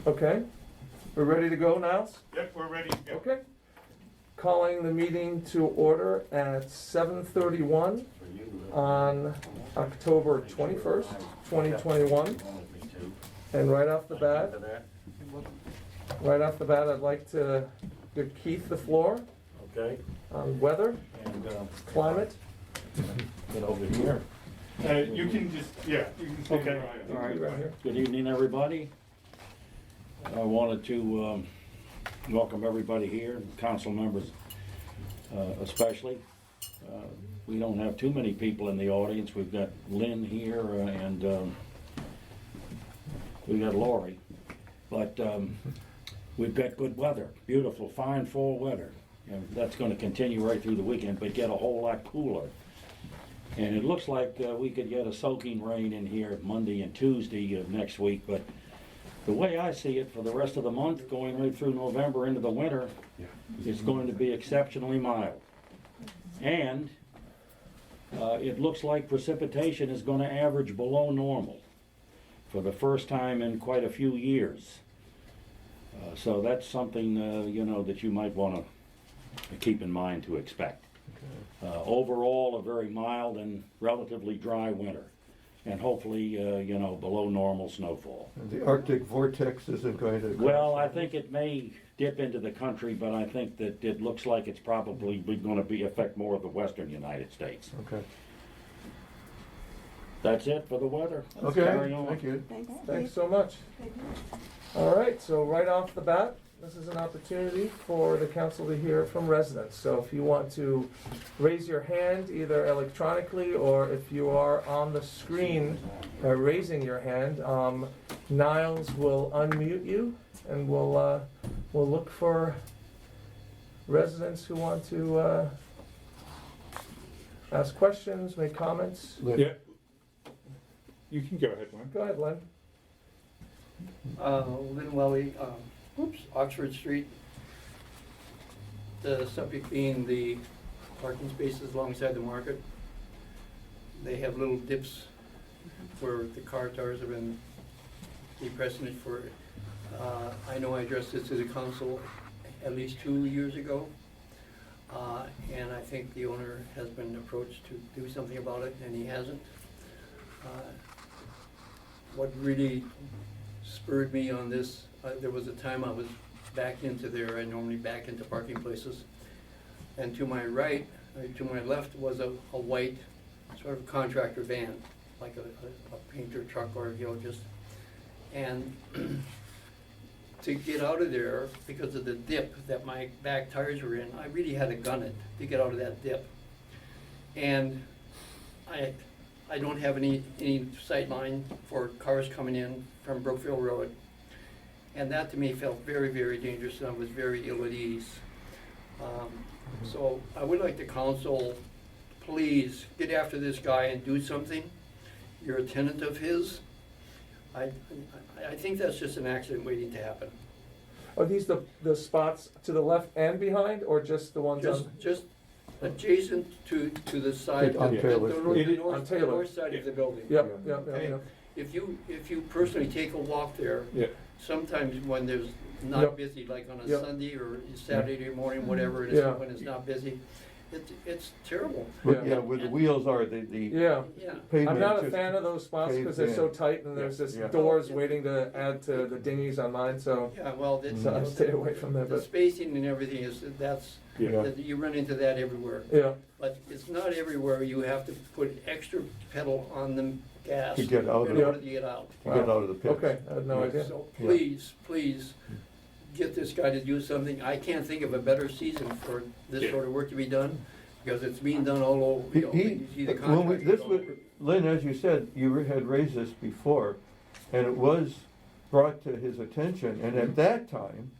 Okay, we're ready to go, Niles? Yep, we're ready to go. Okay. Calling the meeting to order at 7:31 on October 21st, 2021. And right off the bat, I'd like to give Keith the floor Okay, on weather, and climate. get over here. You can just, yeah, you can say Okay. right. All right. Right here. Good evening, everybody. I wanted to welcome everybody here, council members especially. We don't have too many people in the audience. We've got Lynn here and we got Lori. But we've got good weather, beautiful, fine fall weather. And that's going to continue right through the weekend, but get a whole lot cooler. And it looks like we could get a soaking rain in here Monday and Tuesday of next week, but the way I see it, for the rest of the month, going right through November into the winter, it's going to be exceptionally mild. And it looks like precipitation is going to average below normal for the first time in quite a few years. So that's something, you know, that you might want to keep in mind to expect. Overall, a very mild and relatively dry winter, and hopefully, you know, below normal snowfall. And the Arctic vortex isn't going to... Well, I think it may dip into the country, but I think that it looks like it's probably going to affect more of the western United States. Okay. That's it for the weather. Let's Okay, carry on. thank you. Thanks so much. All right, so right off the bat, this is an opportunity for the council to hear from residents. So if you want to raise your hand either electronically or if you are on the screen raising your hand, Niles will unmute you and we'll look for residents who want to ask questions, make comments. Yeah. You can go ahead, Lynn. Go ahead, Len. Lynn Welly, Oxford Street. The subject being the parking spaces alongside the market. They have little dips where the car tires have been depressing it for, I know I addressed this to the council at least 2 years ago. And I think the owner has been approached to do something about it, and he hasn't. What really spurred me on this, there was a time I was back into there. I normally back into parking places. And to my right, to my left was a white sort of contractor van, like a painter truck or, you know, just, and to get out of there because of the dip that my back tires were in, I really had to gun it to get out of that dip. And I don't have any sight line for cars coming in from Brookfield Road. And that to me felt very, very dangerous, and I was very ill at ease. So I would like the council, please get after this guy and do something. You're a tenant of his. I think that's just an accident waiting to happen. Are these the spots to the left and behind, or just the ones on? Just adjacent to the side, On Taylor the Street. On the Taylor. north side of the building. Yep, yep, yep, yep. If you personally take a walk there, Yeah. sometimes when there's not Yep. busy, like on a Yep. Sunday or Saturday morning, whatever it is, Yeah. when it's not busy, it's terrible. But, Yeah. yeah, where the wheels are, the Yeah. Yeah. pavement. I'm not a just fan of those spots because they're caves so in. tight and there's just Yeah. doors waiting to add to the dinghies on mine, so Yeah, well, it's, so I stay away from there, the but, spacing and everything that's, Yeah. you run into that everywhere. yeah. But it's not everywhere. You have to put extra pedal on the gas To get out of in it. order to get out. To get out of the pit. Okay, I had no idea. So Yeah. please, get this guy to do something. I can't think of a better season for this Yeah. sort of work to be done, because it's being done all over, you know, you see the When we, contractors this all was, over. Lynn, as you said, you had raised this before, and it was brought to his attention, and at that time,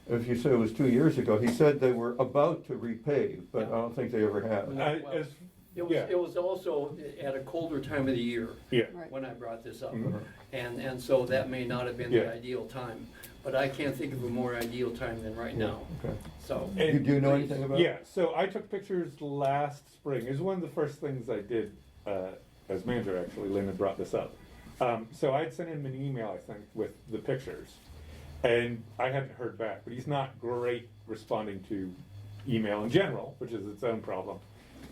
if you said it was 2 years ago, he said they were about to repave, but I don't think they ever have. Well, Yeah. It was also at a colder time of the year Yeah. when I brought this up. Mhm. And so that may not have been the Yeah. ideal time, but I can't think of a more ideal time than right now, Okay. so. And- Do you know please. anything about it? Yeah, so I took pictures last spring. It was one of the first things I did as manager, actually. Lynn had brought this up. So I had sent him an email, I think, with the pictures, and I hadn't heard back, but he's not great responding to email in general, which is its own problem.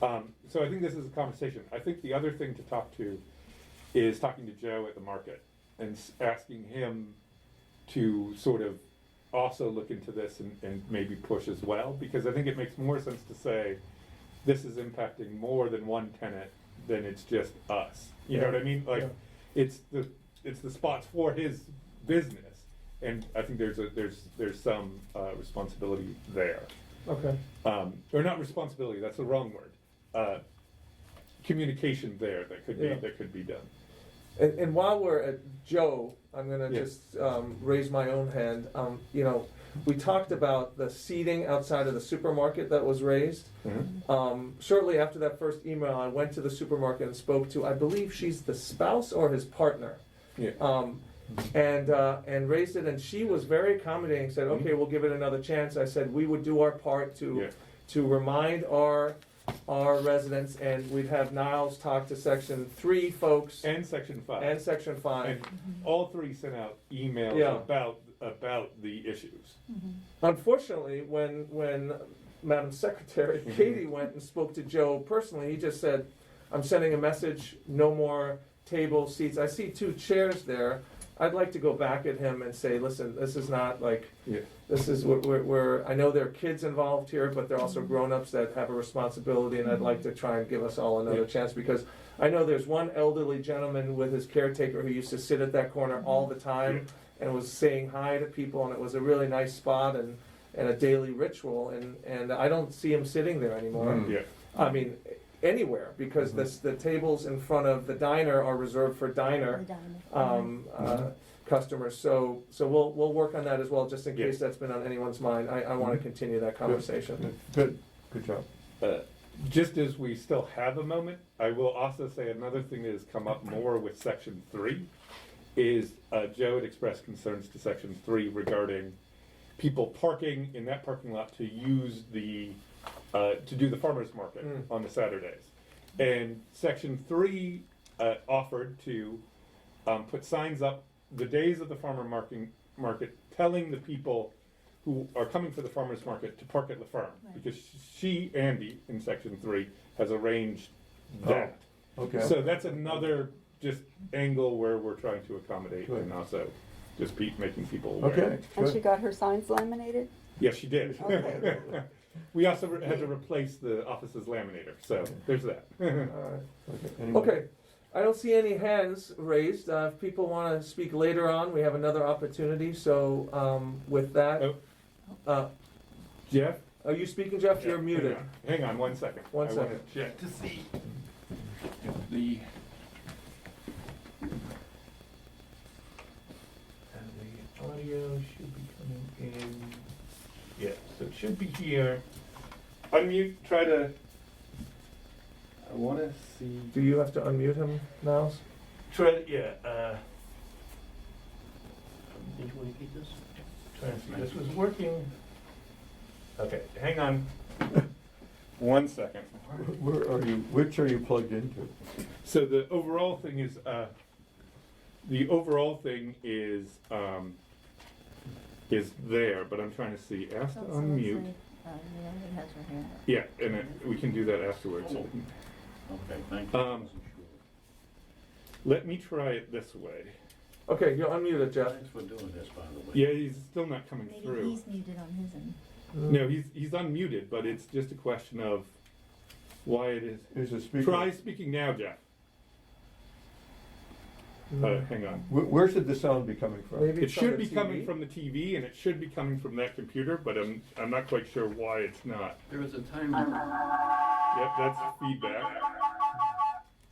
So I think this is a conversation. I think the other thing to talk to is talking to Joe at the market and asking him to sort of also look into this and maybe push as well, because I think it makes more sense to say this is impacting more than one tenant than it's just us. You know what I mean? Like, it's the spots for his business, and I think there's some responsibility there. Okay. Or not responsibility, that's the wrong word. Communication there that could be done. And while we're at Joe, I'm gonna Yeah. just raise my own hand. You know, we talked about the seating outside of the supermarket that was raised. Shortly after that first email, I went to the supermarket and spoke to, I believe she's the spouse or his partner. Yeah. And raised it, and she was very accommodating, said, okay, we'll give it another chance. I said we would do our part to remind our residents, and we'd have Niles talk to Section 3 folks. And Section 5. And Section 5. And all three sent out emails Yeah. about the issues. Unfortunately, when Madam Secretary Katie went and spoke to Joe personally, he just said, I'm sending a message, no more table seats. I see 2 chairs there. I'd like to go back at him and say, listen, this is not like, this is what we're, I know there are kids involved here, but there are also grown-ups that have a responsibility, and I'd like to try and give us all another chance, because I know there's one elderly gentleman with his caretaker who used to sit at that corner all the time and was saying hi to people, and it was a really nice spot and a daily ritual, and I don't see him sitting there anymore. I mean, anywhere, because the tables in front of the diner are reserved for diner customers. So we'll work on that as well, just in case that's been on anyone's mind. I want to continue that conversation. Good job. Just as we still have a moment, I will also say another thing that has come up more with Section 3 is Joe had expressed concerns to Section 3 regarding people parking in that parking lot to use to do the farmer's market on the Saturdays. And Section 3 offered to put signs up the days of the farmer market telling the people who are coming for the farmer's market to park at the farm. Right. Because Andy, in Section 3, has arranged that. Okay. So that's another just angle where we're trying to accommodate Good. and also just making people aware. Okay. And she Good. got her signs laminated? Yes, she did. Okay. We also had to replace the office's laminator, so there's that. All right. Okay. Anyone? Okay, I don't see any hands raised. If people want to speak later on, we have another opportunity. So with that, Jeff? are you speaking, Jeff? You're Yeah, muted. Hang on 1 second. One I wanna second. check to see if the... And the audio should be coming in. Yeah, so it should be here. Unmute, try to... I want to see... Do you have to unmute him, Niles? Try to, yeah, Did you want to keep this? trying to see, this was working. Okay, hang on. 1 second. Where are you? Which are you plugged into? So the overall thing is, there, but I'm trying to see, ask to unmute. Has her hand up. Yeah, and we can do that afterwards. Okay, thank you. Let me try it this way. Okay, you're unmuted, Jeff. Thanks for doing this, by the way. Yeah, he's still not coming Maybe through. he's muted on his end. No, he's unmuted, but it's just a question of why it is. Is the speaker? Try speaking now, Jeff. Hang on. Where should the sound be coming from? Maybe It it's on should the be coming TV. from the TV, and it should be coming from that computer, but I'm not quite sure why it's not. There was a time, Yep, that's feedback.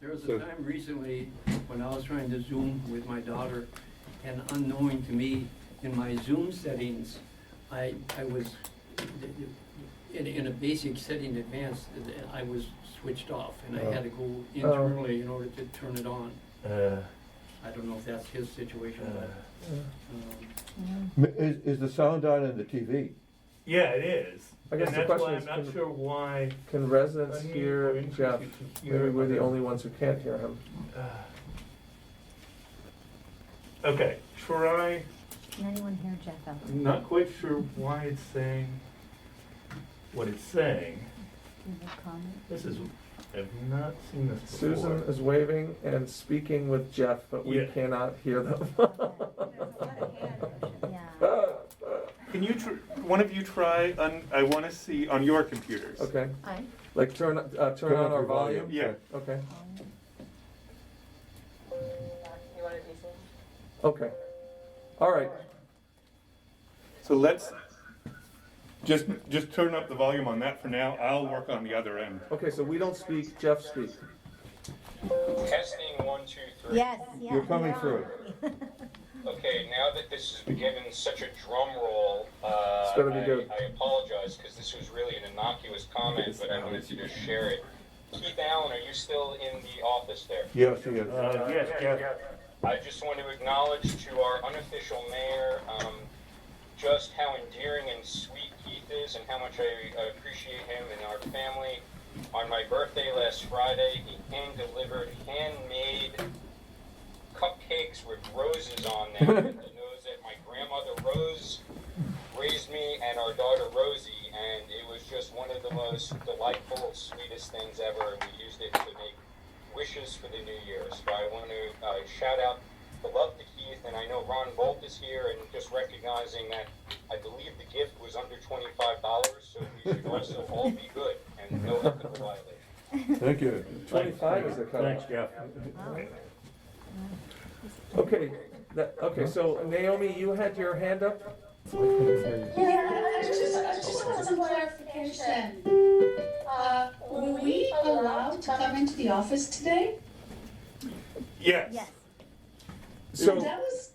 there was So- a time recently when I was trying to Zoom with my daughter, and unknowing to me, in my Zoom settings, I was, in a basic setting advanced, I was switched off, and I had to go internally in order to turn it on. I don't know if that's his situation, but, Is the sound on in the TV? Yeah, it is. I guess And the that's question why is, I'm not can- sure why. Can residents I need hear to increase Jeff? the computer, Maybe we're the but- only ones who can't hear him. Okay, try, Can anyone hear Jeff out? I'm not quite sure why it's saying what it's saying. Do you have a comment? This is, I've not seen this before. Susan is waving and speaking with Jeff, but we Yeah. cannot hear them. Yeah. Can you, one of you try, I want to see on your computers. Okay, Aye. like turn on Turn up our your volume? volume. Yeah. Okay, You want it to be seen? okay. All right, So let's, just turn up the volume on that for now. I'll work on the other end. okay, so we don't speak, Jeff speak. Testing 1, 2, 3. Yes, yeah. You're coming through. Okay, now that this has been given such a drum roll, It's gonna be good. I apologize because this was really an innocuous comment, but I wanted to just share it. Keith Allen, are you still in the office there? Yes, he is. Yes, Jeff. I just want to acknowledge to our unofficial mayor just how endearing and sweet Keith is and how much I appreciate him and our family. On my birthday last Friday, he hand-delivered, handmade cupcakes with roses on them. He knows that my grandmother Rose raised me and our daughter Rosie, and it was just one of the most delightful, sweetest things ever, and we used it to make wishes for the new year. So I want to shout out the love to Keith, and I know Ron Bolt is here, and just recognizing that I believe the gift was under $25, so we should also all be good and no ethical violation. Thank you. 25 is the cutoff. Thanks, Jeff. Okay, okay, so Naomi, you had your hand up? Yeah, I just want some clarification. Were we allowed to come into the office today? Yes. Yes. So, That was,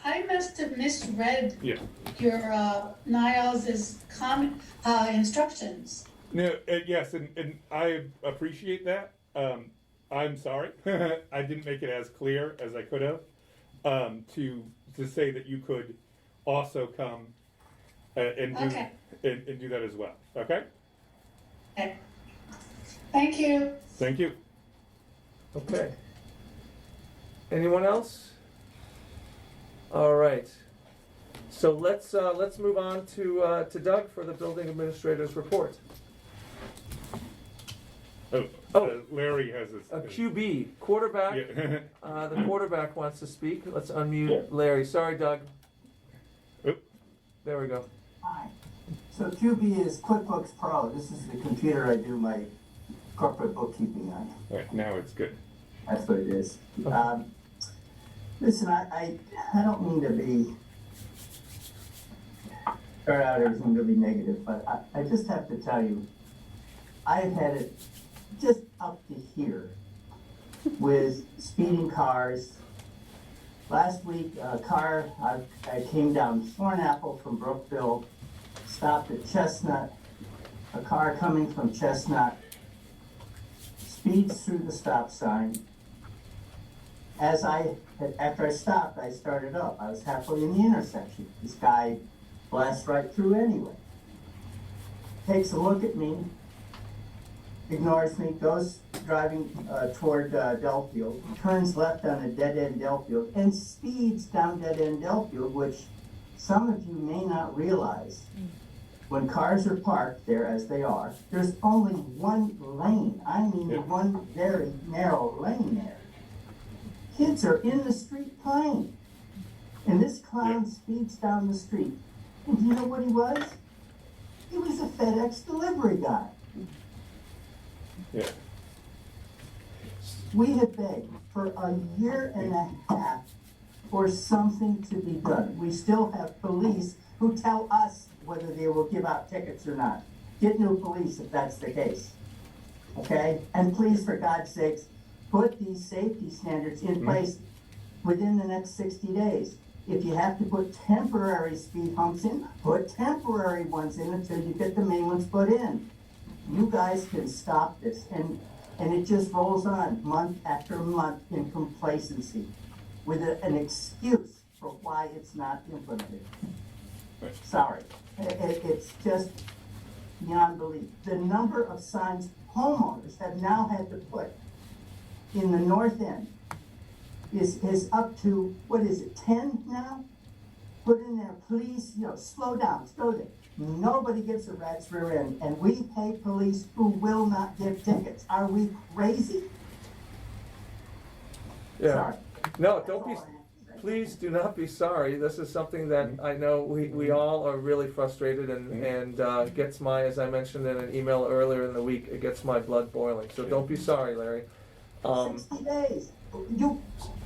I must have misread Yeah. your, Niles' instructions. No, yes, and I appreciate that. I'm sorry. I didn't make it as clear as I could have, to say that you could also come and do Okay. and do that as well. Okay? Okay. Thank you. Thank you. okay. Anyone else? All right. So let's move on to Doug for the building administrator's report. Oh. Larry has his. A QB, quarterback. Yeah. The quarterback wants to speak. Let's unmute Larry. Sorry, Doug. Oop. There we go. Hi. So QB is QuickBooks Pro. This is the computer I do my corporate bookkeeping on. All right, now it's good. That's what it is. Listen, I don't mean to be start out everything really negative, but I just have to tell you, I've had it just up to here with speeding cars. Last week, a car, I came down Thornapple from Brookville, stopped at Chestnut. A car coming from Chestnut speeds through the stop sign. After I stopped, I started up. I was halfway in the intersection. This guy blasts right through anyway. Takes a look at me, ignores me, goes driving toward Delfield, turns left on a dead-end Delfield, and speeds down dead-end Delfield, which some of you may not realize. When cars are parked there, as they are, there's only one lane. I mean, one very narrow lane there. Kids are in the street playing. And this clown speeds down the street. And do you know what he was? He was a FedEx delivery guy. Yeah. We have begged for a year and a half for something to be done. We still have police who tell us whether they will give out tickets or not. Get new police if that's the case. Okay? And please, for God's sakes, put these safety standards in place within the next 60 days. If you have to put temporary speed humps in, put temporary ones in until you get the main ones put in. You guys can stop this, and it just rolls on month after month in complacency with an excuse for why it's not implemented. Sorry, it's just beyond belief. The number of signs homeowners have now had to put in the north end is up to, what is it, 10 now? Put in there, please, slow down, slow down. Nobody gives a rat's rear end, and we pay police who will not give tickets. Are we crazy? Yeah. Sorry. No, That's don't be, all I have to say. please do not be sorry. This is something that I know we all are really frustrated and gets my, as I mentioned in an email earlier in the week, it gets my blood boiling. So don't be sorry, Larry. 60 days.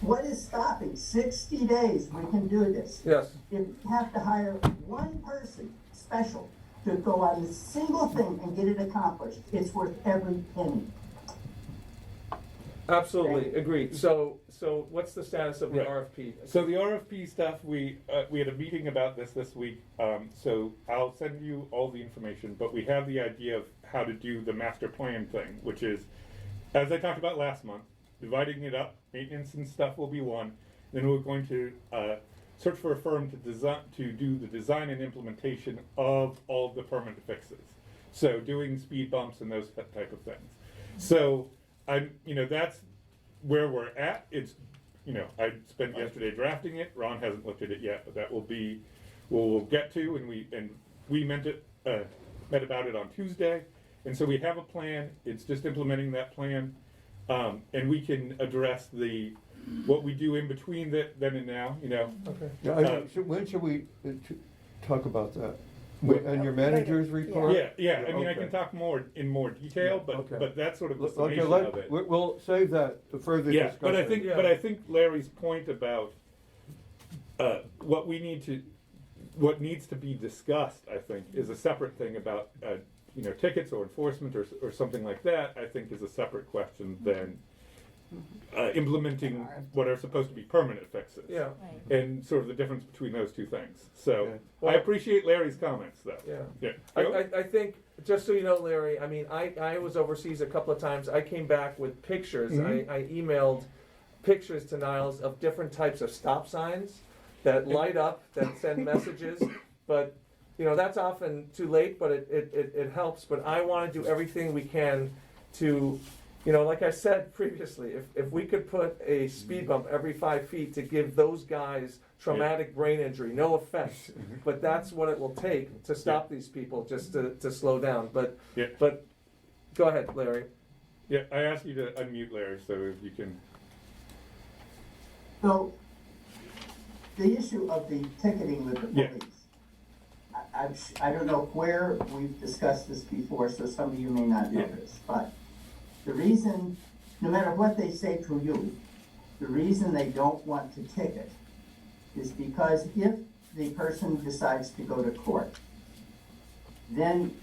What is stopping? 60 days, we can do this. Yes, If we have to hire one person special to go on a single thing and get it accomplished, it's worth every penny. absolutely, agreed. So what's the status of the Right. RFP? So the RFP stuff, we had a meeting about this week, so I'll send you all the information, but we have the idea of how to do the master plan thing, which is, as I talked about last month, dividing it up, maintenance and stuff will be one, then we're going to search for a firm to do the design and implementation of all of the permanent fixes. So doing speed bumps and those type of things. So that's where we're at. It's, I spent yesterday drafting it. Ron hasn't looked at it yet, but that will be, we'll get to, and we met about it on Tuesday. And so we have a plan. It's just implementing that plan. And we can address what we do in between then and now, Okay. Yeah, when should we talk about that? And your manager's report? Yeah, I mean, I Okay. can talk in more detail, Okay. but that's sort of the Okay, summation of it. we'll save that to further Yeah, discussion. but I think Larry's point about what needs to be discussed, I think, is a separate thing about tickets or enforcement or something like that. I think is a separate question than implementing what are supposed to be permanent fixes. Yeah, Right. And sort of the difference between those two things. So Okay. Well- I appreciate Larry's comments, though. yeah. Yeah. I think, just so you know, Larry, I mean, I was overseas a couple of times. I came back with pictures. Mhm. I emailed pictures to Niles of different types of stop signs that light up, that send messages. But, that's often too late, but it helps. But I want to do everything we can to, like I said previously, if we could put a speed bump every 5 feet to give those guys traumatic brain injury, no offense, but that's what it will take to stop these people, just to slow down. But go ahead, Larry. Yeah, I asked you to unmute Larry so if you can. So, the issue of the ticketing with the Yeah. police. I don't know where we've discussed this before, so some of you may not know Yeah. this, but the reason, no matter what they say to you, the reason they don't want to ticket is because if the person decides to go to court, then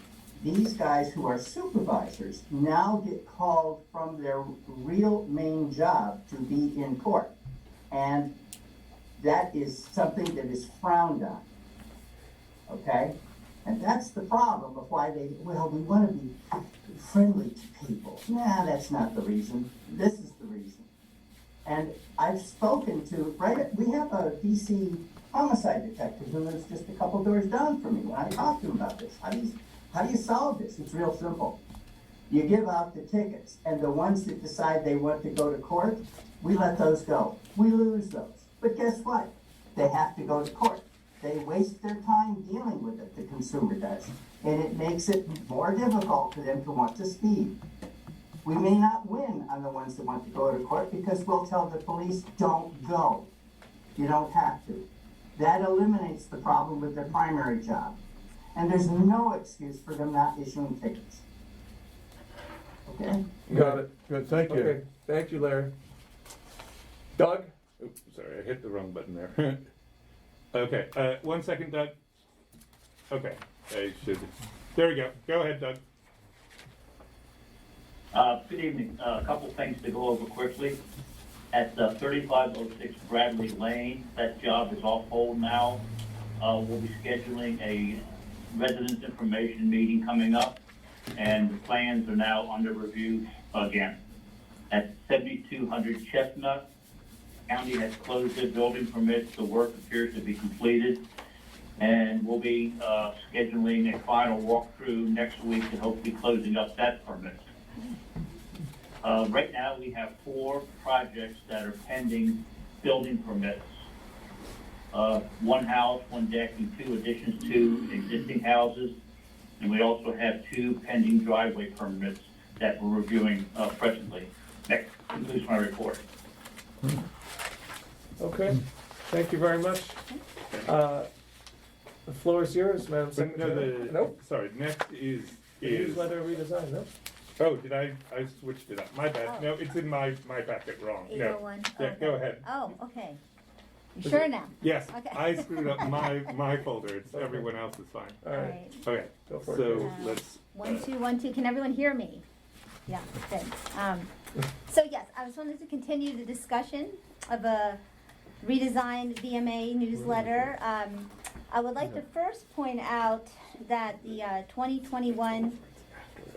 these guys who are supervisors now get called from their real main job to be in court. And that is something that is frowned on. Okay? And that's the problem of why we want to be friendly to people. Nah, that's not the reason. This is the reason. And I've spoken to, we have a DC homicide detective who lives just a couple doors down from me. When I talked to him about this, how do you solve this? It's real simple. You give out the tickets, and the ones that decide they want to go to court, we let those go. We lose those. But guess what? They have to go to court. They waste their time dealing with it, the consumer does. And it makes it more difficult for them to want to speed. We may not win on the ones that want to go to court because we'll tell the police, don't go. You don't have to. That eliminates the problem with their primary job. And there's no excuse for them not issuing tickets. Okay? Got it. Good, thank you. Okay, thank you, Larry. Doug? Oops, sorry, I hit the wrong button there. Okay, 1 second, Doug. Okay, I should. There we go. Go ahead, Doug. Good evening. A couple things to go over quickly. At 3506 Bradley Lane, that job is off hold now. We'll be scheduling a residents information meeting coming up, and the plans are now under review again. At 7200 Chestnut, county has closed their building permits. The work appears to be completed, and we'll be scheduling a final walkthrough next week and hopefully closing up that permit. Right now, we have 4 projects that are pending building permits. One house, 1 deck, and 2 additions to existing houses. And we also have 2 pending driveway permits that we're reviewing presently. That concludes my report. Okay, thank you very much. The floor is yours, Madam But no, Secretary. Nope. sorry, next is, Newsletter redesign, no? oh, did I switched it up, my bad. Oh. No, it's in my packet wrong. No. 801. Yeah, Okay. go ahead. Oh, okay. You Is sure it- now? Yes, Okay. I screwed up my folder, it's everyone else is fine. All right, Okay, go for it. so Uh, let's. 1, 2, 1, 2. Can everyone hear me? Yeah, good. So yes, I just wanted to continue the discussion of a redesigned VMA newsletter. I would like to first point out that the 2021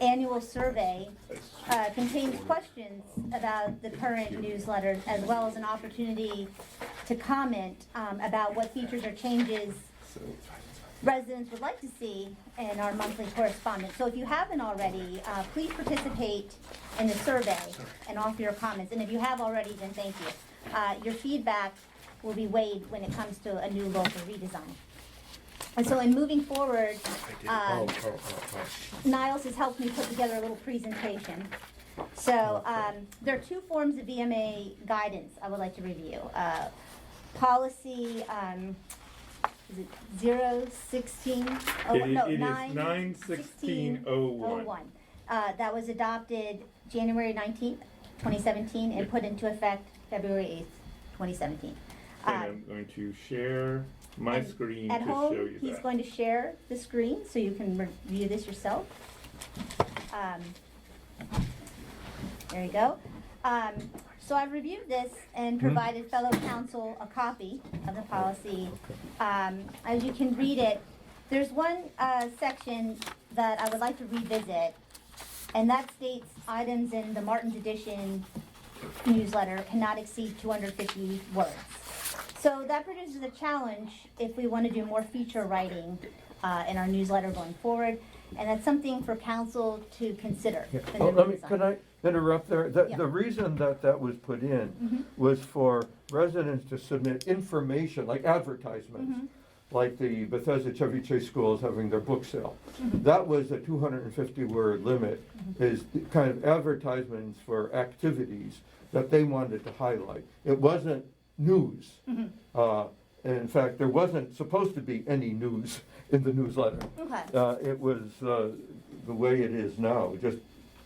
annual survey contains questions about the current newsletter, as well as an opportunity to comment about what features or changes residents would like to see in our monthly correspondence. So if you haven't already, please participate in the survey and offer your comments. And if you have already, then thank you. Your feedback will be weighed when it comes to a new local redesign. And so in moving forward, Niles has helped me put together a little presentation. So there are 2 forms of VMA guidance I would like to review. Policy, is it 016? Oh, It no, is 9/16/01. That was adopted January 19th, 2017, and put into effect February 8th, 2017. And I'm going to share my And screen At to show home, you he's that. going to share the screen so you can review this yourself. There you go. So I reviewed this and provided fellow council a copy of the policy. As you can read it, there's one section that I would like to revisit, and that states items in the Martin's Edition newsletter cannot exceed 250 words. So that produces a challenge if we want to do more feature writing in our newsletter going forward, and that's something for council to consider. in the redesign. Can I interrupt there? Yeah. The reason that was put in was for residents to submit information, like advertisements, like the Bethesda Chevy Chase School is having their book sale. That was a 250-word limit, is kind of advertisements for activities that they wanted to highlight. It wasn't news. And in fact, there wasn't supposed to be any news in the newsletter. Okay. It was the way it is now, just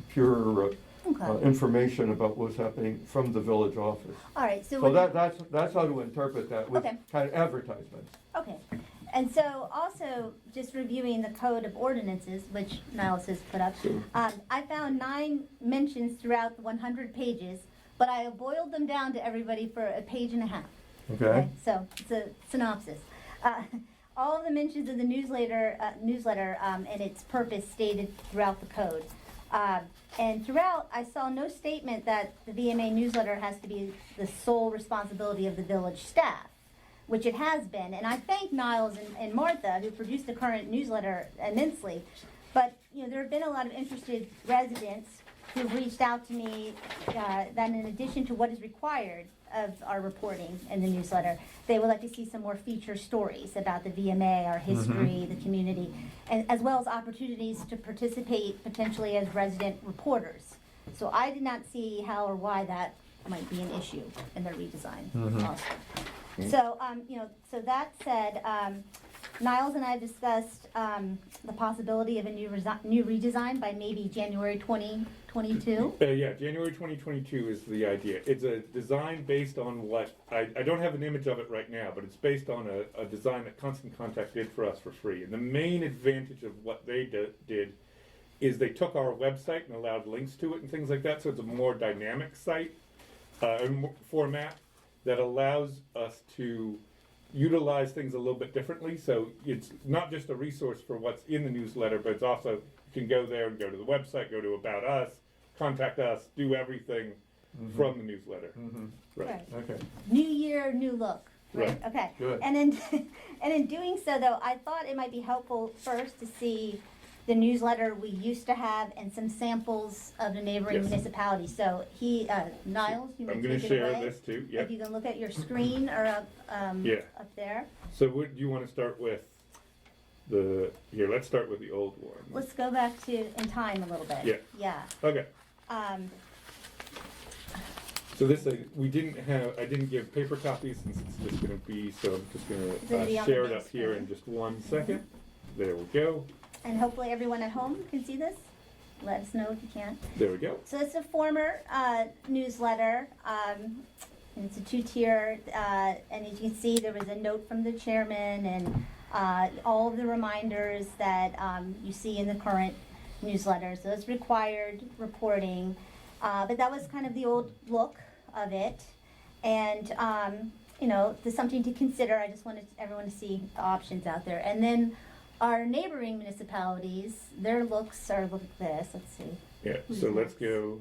pure Okay. information about what's happening from the village office. All right, so So when- that's how to interpret that, with Okay. kind of advertisements. Okay, and so also, just reviewing the code of ordinances, which Niles has put up, I found 9 mentions throughout the 100 pages, but I have boiled them down to everybody for a page and a half. Okay? So, it's a synopsis. All of the mentions of the newsletter and its purpose stated throughout the code. And throughout, I saw no statement that the VMA newsletter has to be the sole responsibility of the village staff, which it has been. And I thank Niles and Martha, who produced the current newsletter, immensely. But, there have been a lot of interested residents who've reached out to me that in addition to what is required of our reporting in the newsletter, they would like to see some more feature stories about the VMA, our history, the community, and as well as opportunities to participate potentially as resident reporters. So I did not see how or why that might be an issue in the redesign also. So, so that said, Niles and I discussed the possibility of a new redesign by maybe January 2022. Yeah, January 2022 is the idea. It's a design based on what, I don't have an image of it right now, but it's based on a design that Constant Contact did for us for free. And the main advantage of what they did is they took our website and allowed links to it and things like that, so it's a more dynamic site format that allows us to utilize things a little bit differently. So it's not just a resource for what's in the newsletter, but it's also, you can go there and go to the website, go to About Us, contact us, do everything from the newsletter. Right. Okay. New year, new look. Right. Right. Okay. Good. And in doing so, though, I thought it might be helpful first to see the newsletter we used to have and some samples of the neighboring Yes. municipalities. So Niles, you may I'm gonna take it share away. this too, If yep. you can look at your screen or up, Yeah. up there. So what, do you wanna start with let's start with the old one. Let's go back to in time a little bit. Yeah. Yeah. Okay, Um, so this, I didn't give paper copies since it's just gonna be, so I'm just gonna gonna be on the share it big up here in screen. just 1 second. There we go, and hopefully everyone at home can see this. Let us know if you can. there we go. So it's a former newsletter. And it's a two-tier, and as you can see, there was a note from the chairman and all of the reminders that you see in the current newsletter. So it's required reporting, but that was kind of the old look of it. And there's something to consider. I just wanted everyone to see the options out there. And then our neighboring municipalities, their looks are look like this. Let's see. Yeah, Who's so let's next? go,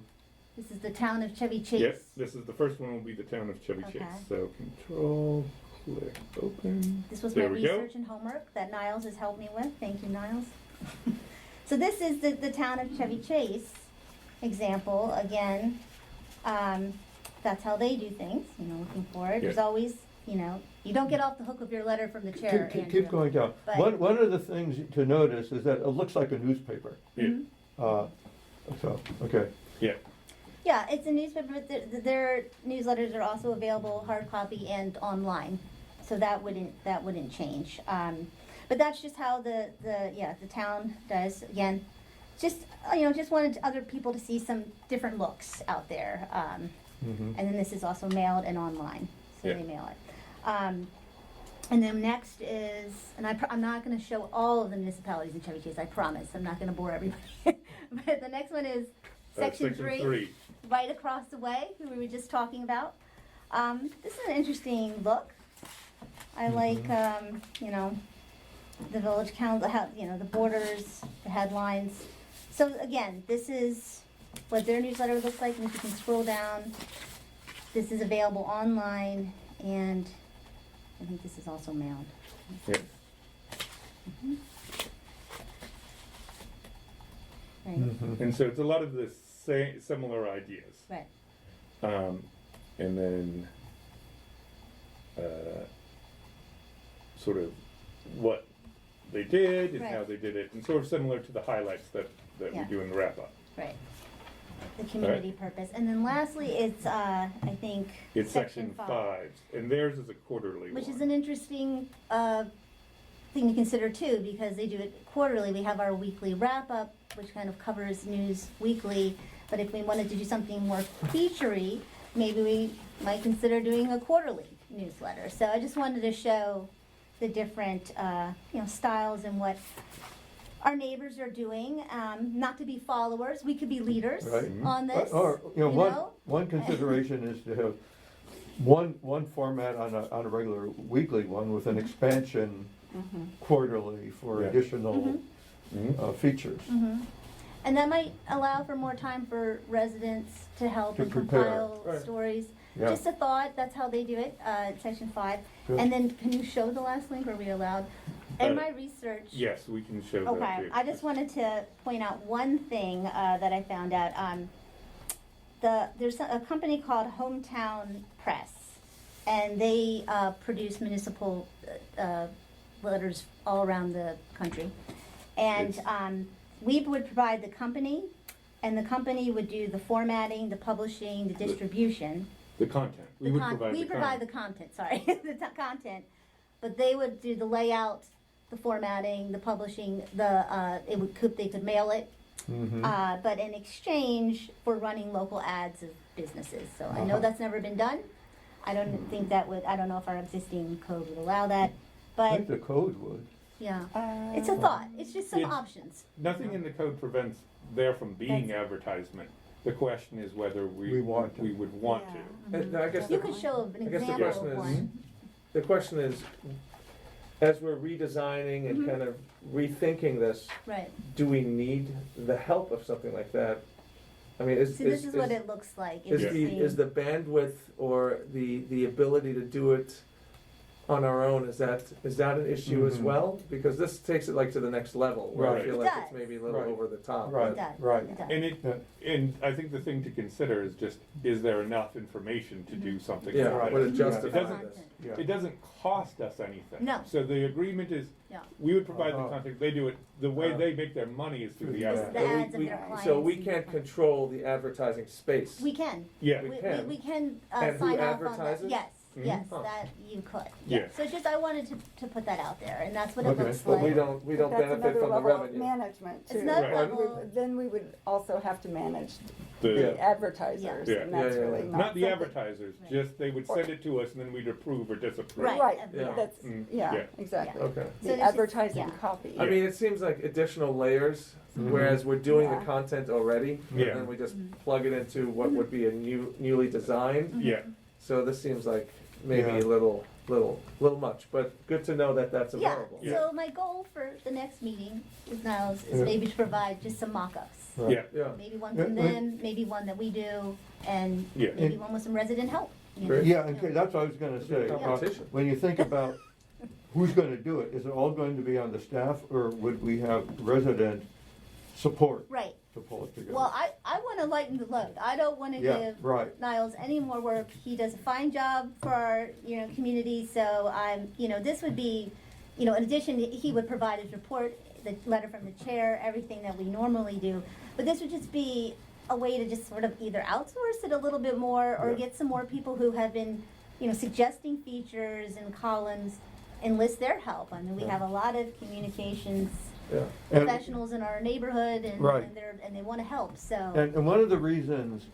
This is the town of Chevy Chase. yep, this is the first one will be the town of Chevy Chase. Okay. So control, click, open. This was There my we go. research and homework that Niles has helped me with. Thank you, Niles. So this is the town of Chevy Chase example. Again, that's how they do things, looking forward. There's Yeah. always, you don't get off the hook with your letter from the chair, Keep Andrew. going down. But- One of the things to notice is that it looks like a newspaper. Yeah, Okay. yeah, Yeah, it's a newspaper, but their newsletters are also available hard copy and online. So that wouldn't change. But that's just how the town does. Again, just wanted other people to see some different looks out there. Mhm. And then this is also mailed and online, so Yeah. they mail it. And then next is, and I'm not going to show all of the municipalities in Chevy Chase. I promise. I'm not going to bore everybody. But the next one is section 3. Right across the way, who we were just talking about. This is an interesting look. I like, the village council, the borders, the headlines. So again, this is what their newsletter looks like, and if you can scroll down, this is available online, and I think this is also mailed. yeah. Mhm. Right, Mhm. And so it's a lot of the same, similar ideas. right. And then, sort of what they did and how Right. they did it, and sort of similar to the highlights that we Yeah. do in the wrap-up. Right. The community purpose. And then lastly, it's, I think, It's section 5, and theirs is a quarterly which one. is an interesting thing to consider too, because they do it quarterly. We have our weekly wrap-up, which kind of covers news weekly. But if we wanted to do something more featurey, maybe we might consider doing a quarterly newsletter. So I just wanted to show the different, styles and what our neighbors are doing. Not to be followers, we could be leaders Right. on this. Or, one consideration is to have one format on a regular weekly one with an expansion quarterly for Yeah. additional Mhm. features. And that might allow for more time for residents to help To and prepare. compile Right. stories. Yeah. Just a thought, that's how they do it, section 5. Good. And then, can you show the last link, or are we allowed? In Uh, my research. Yes, we can show that Okay, too. I just wanted to point out one thing that I found out. There's a company called Hometown Press, and they produce municipal letters all around the country. And we would provide the company, and the company would do the formatting, the publishing, the distribution. The content, we would provide We the provide content. the content, sorry, content, but they would do the layout, the formatting, the publishing, they could mail it, but in exchange for running local ads of businesses. So I know that's never been done. I don't think I don't know if our existing code would allow that, I but think the code would. yeah, it's a thought. It's just some It's- options. Nothing in the code prevents there from being advertisement. The question is whether We want to. we would want to. And I guess You the, could show an I guess the example question of is, one. the question is, as we're redesigning and kind of rethinking this, Right. do we need the help of something like that? I mean, See, this is what it looks like. It's is the bandwidth or the ability to do it on our own, is that an issue as Mhm. well? Because this takes it like to the next level, where I Right. feel It like does. it's maybe a little Right. over the top. Right. It does, right. it does. And I think the thing to consider is just, is there enough information to do something? Yeah, about it? would it It justify doesn't, this? Yeah. it doesn't cost us anything. No. So the agreement is, No. we would provide the Uh-huh. content, they do it, the way Uh-huh. they make their money is through the Yeah. The advertising. ads of their clients. So we and- can't control the advertising space. We can. Yeah, We We can. we can And who sign off on that. advertises? Yes, Mhm. yes, Huh. that you could. Yeah. So it's just, I wanted to put that out there, and that's what it Okay. looks But like. we don't That's benefit another from the level of revenue. management too. It's another Right. level. Then we would also have to manage the, the advertisers, Yeah. and that's Yeah, yeah, really yeah. not. not the something- advertisers, Right. just they would send it to us and then we'd approve or disapprove. Right. Right, Yeah. that's, Mm, yeah, yeah. exactly. Okay. So The there's just- advertising yeah. copy. I mean, it seems like additional layers, Mhm. whereas we're doing the Yeah. content already, Yeah. and then we just plug it into what would be a newly designed. Yeah, So this seems like maybe Yeah. a little much, but good to know that that's Yeah, available. so my goal for the next meeting is Niles, is Yeah. maybe to provide just some mock-ups. Right. yeah, Yeah. Maybe one Yeah, from and- them, maybe one that we do, and Yeah. maybe one with some resident help. you know? Great. Yeah, okay, that's what I was gonna say. Competition. When you think about who's gonna do it, is it all going to be on the staff, or would we have resident support Right, to pull it together? well, I wanna lighten the load, I don't wanna Yeah, give right. Niles any more work, he does a fine job for our, community, so this would be, in addition, he would provide his report, the letter from the chair, everything that we normally do, but this would just be a way to just sort of either outsource it a little bit more, or Yeah. get some more people who have been, suggesting features and columns, enlist their help. I mean, we Yeah. have a lot of communications Yeah. And- professionals in our neighborhood, Right. and they wanna help, so. And one of the reasons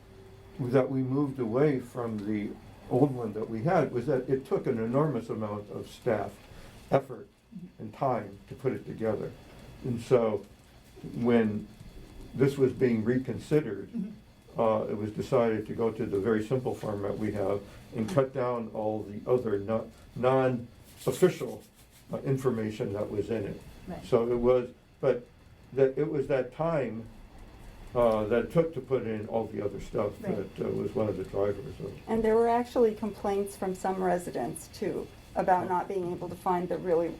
that we moved away from the old one that we had was that it took an enormous amount of staff effort and time to put it together. And so when this was being reconsidered, it was decided to go to the very simple format we have and cut down all the other non-official information that was in it. Right. So it was, but it was that time that it took to put in all the other stuff Right. that was one of the drivers of. And there were actually complaints from some residents too, about not being able to find the really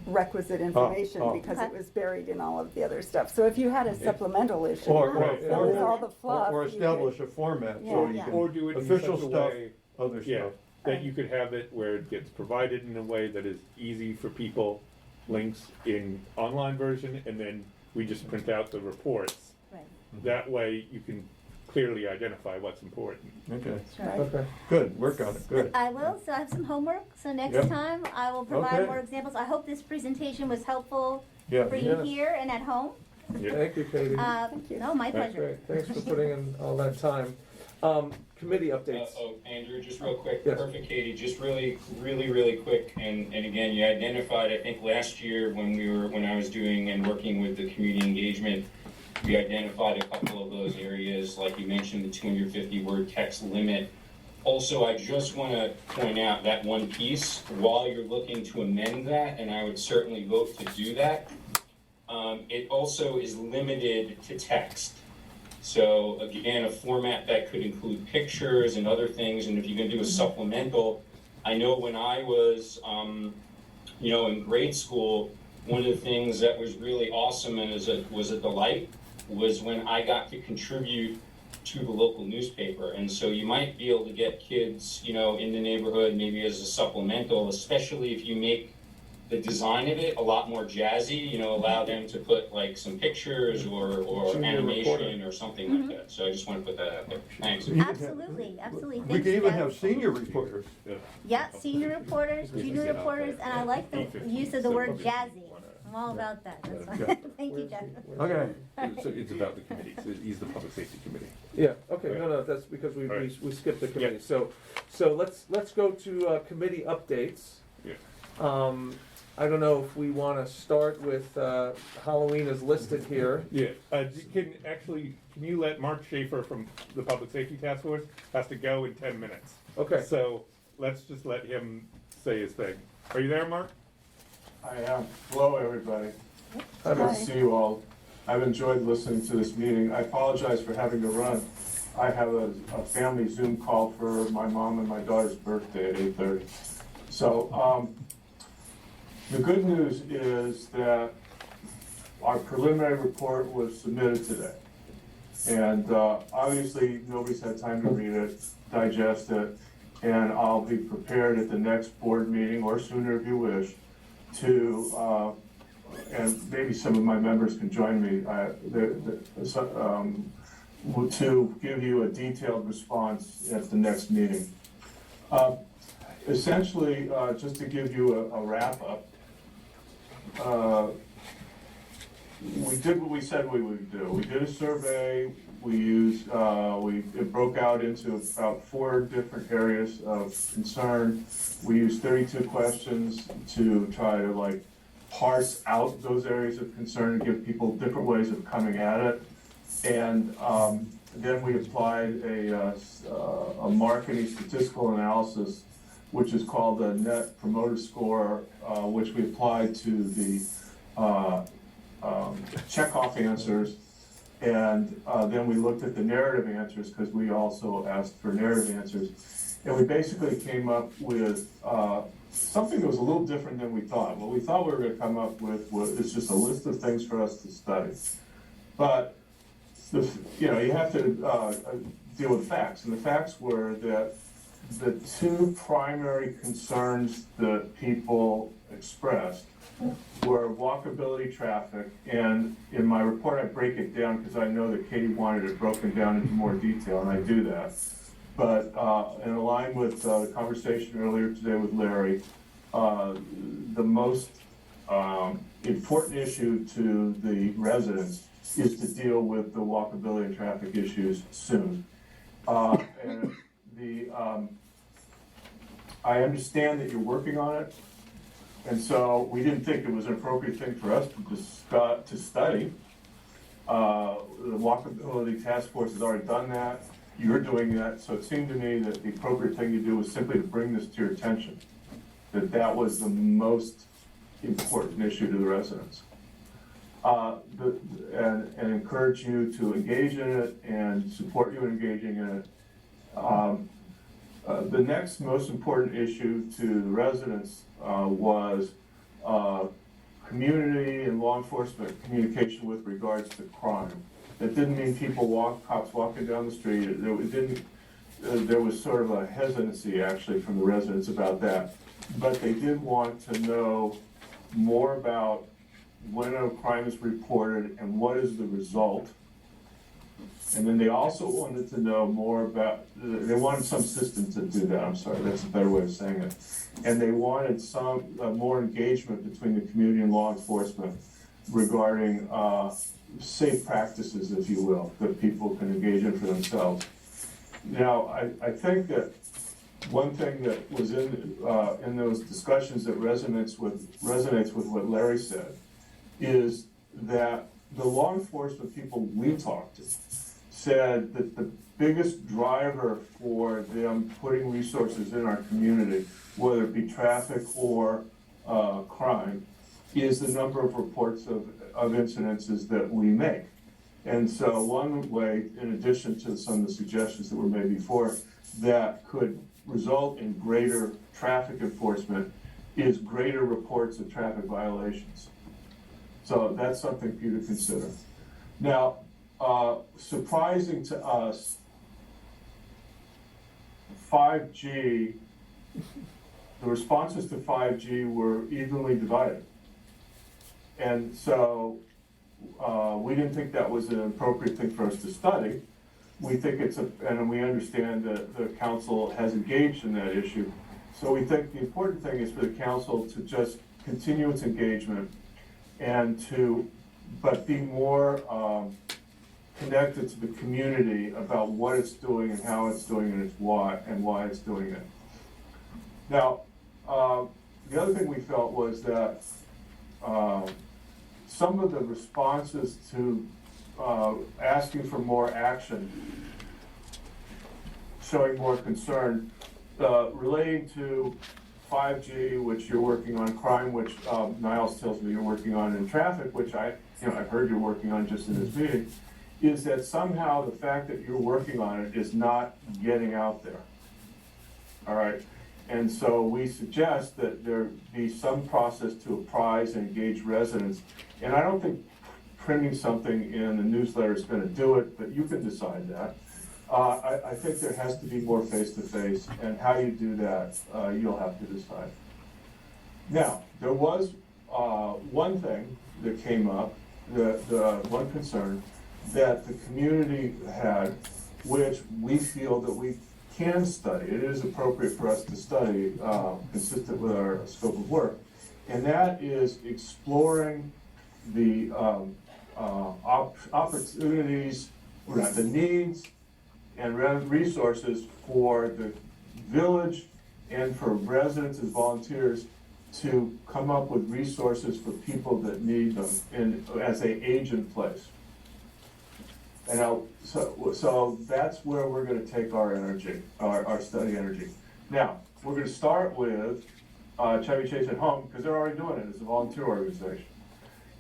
requisite information oh. because it Okay. was buried in all of the other stuff. So if you had a supplemental issue, Or, Right. that was all the fluff. or you could- establish a format so Yeah. you Yeah. can. or do it in Official such a stuff, way, other yeah, stuff. that you could have it where it gets provided in a way that is easy for people, links in online version, and then we just print out the reports. Right. That way you can clearly identify what's important. Okay, Right. Okay. good, work on it, good. I will, so I have some homework, so next Yep. time I will provide Okay. more examples. I hope this presentation was helpful Yeah. for you Yes. here and at home. Yeah. Thank you, Katie. Thank you. No, my That's pleasure. great. Thanks for putting in all that time. Committee updates. Andrew, just real quick, Yes. perfect, Katie, just really quick, and again, you identified, I think last year when I was doing and working with the community engagement, we identified a couple of those areas, like you mentioned, the 250 word text limit. Also, I just wanna point out that one piece, while you're looking to amend that, and I would certainly vote to do that, it also is limited to text. So again, a format that could include pictures and other things, and if you're gonna do a supplemental, I know when I was, in grade school, one of the things that was really awesome and was a delight was when I got to contribute to the local newspaper. And so you might be able to get kids, in the neighborhood, maybe as a supplemental, especially if you make the design of it a lot more jazzy, allow them to put like some pictures or Junior animation reporter. or something like that. So I just want to put that out there. Thanks. You could have- Absolutely, absolutely. We Thanks, could even Jeff. have senior reporters. Yeah, senior reporters, junior reporters, and I like the use of the word jazzy. I'm all about that. That's Yeah. fine. Thank you, Jeff. Okay, So it's about the committee, so he's the public safety committee. Yeah, okay, no, that's because we Right. skipped the committee. So let's go to committee updates. Yeah. I don't know if we wanna start with, Halloween is listed here. Yeah, can you let Mark Schaefer from the Public Safety Task Force has to go in 10 minutes. Okay, So let's just let him say his thing. Are you there, Mark? I am. Hello, everybody. Hi, Good Mark. to see you all. I've enjoyed listening to this meeting. I apologize for having to run. I have a family Zoom call for my mom and my daughter's birthday at 8:30. So, The good news is that our preliminary report was submitted today. And obviously, nobody's had time to read it, digest it, and I'll be prepared at the next board meeting, or sooner if you wish, to, and maybe some of my members can join me, to give you a detailed response at the next meeting. Essentially, just to give you a wrap-up, we did what we said we would do. We did a survey. We used, it broke out into about 4 different areas of concern. We used 32 questions to try to parse out those areas of concern and give people different ways of coming at it. And then we applied a marketing statistical analysis, which is called the Net Promoter Score, which we applied to the checkoff answers, and then we looked at the narrative answers, because we also asked for narrative answers, and we basically came up with something that was a little different than we thought. What we thought we were going to come up with is just a list of things for us to study, but you have to deal with facts, and the facts were that the 2 primary concerns that people expressed were walkability traffic, and in my report I break it down because I know that Katie wanted it broken down into more detail, and I do that. But in line with the conversation earlier today with Larry, the most important issue to the residents is to deal with the walkability and traffic issues soon. And I understand that you're working on it. And so we didn't think it was an appropriate thing for us to study. The Walkability Task Force has already done that. You're doing that. So it seemed to me that the appropriate thing to do was simply to bring this to your attention, that was the most important issue to the residents. And encourage you to engage in it and support you in engaging in it. The next most important issue to the residents was community and law enforcement communication with regards to crime. That didn't mean cops walking down the street. There was sort of a hesitancy actually from the residents about that. But they did want to know more about when a crime is reported and what is the result. And then they also wanted to know more about, they wanted some system to do that, I'm sorry, that's a better way of saying it. And they wanted some more engagement between the community and law enforcement regarding safe practices, if you will, that people can engage in for themselves. Now, I think that one thing that was in those discussions that resonates with what Larry said is that the law enforcement people we talked to said that the biggest driver for them putting resources in our community, whether it be traffic or crime, is the number of reports of incidences that we make. And so one way, in addition to some of the suggestions that were made before, that could result in greater traffic enforcement is greater reports of traffic violations. So that's something for you to consider. Now, surprising to us, 5G, the responses to 5G were evenly divided. And so we didn't think that was an appropriate thing for us to study. We think and we understand that the council has engaged in that issue. So we think the important thing is for the council to just continue its engagement and but be more connected to the community about what it's doing and how it's doing it and why it's doing it. Now, the other thing we felt was that some of the responses to asking for more action, showing more concern, relating to 5G, which you're working on, crime, which Niles tells me you're working on, and traffic, which I've heard you're working on just in this meeting, is that somehow the fact that you're working on it is not getting out there. All right, And so we suggest that there be some process to apprise and engage residents. And I don't think printing something in the newsletter is gonna do it, but you can decide that. I think there has to be more face-to-face, and how you do that, you'll have to decide. Now, there was one thing that came up, the one concern that the community had, which we feel that we can study. It is appropriate for us to study, consistent with our scope of work, and that is exploring the opportunities, the needs and resources for the village and for residents and volunteers to come up with resources for people that need them as they age in place. And so that's where we're gonna take our energy, our study energy. Now, we're gonna start with Chevy Chase at Home, because they're already doing it as a volunteer organization.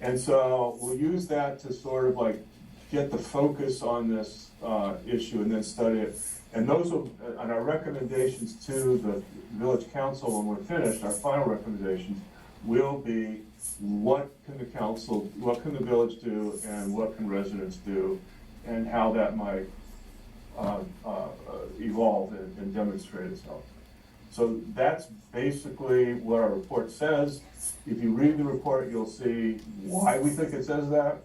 And so we'll use that to sort of like get the focus on this issue and then study it. And those will, and our recommendations to the village council when we're finished, our final recommendations will be what can the village do and what can residents do, and how that might evolve and demonstrate itself. So that's basically what our report says. If you read the report, you'll see why we think it says that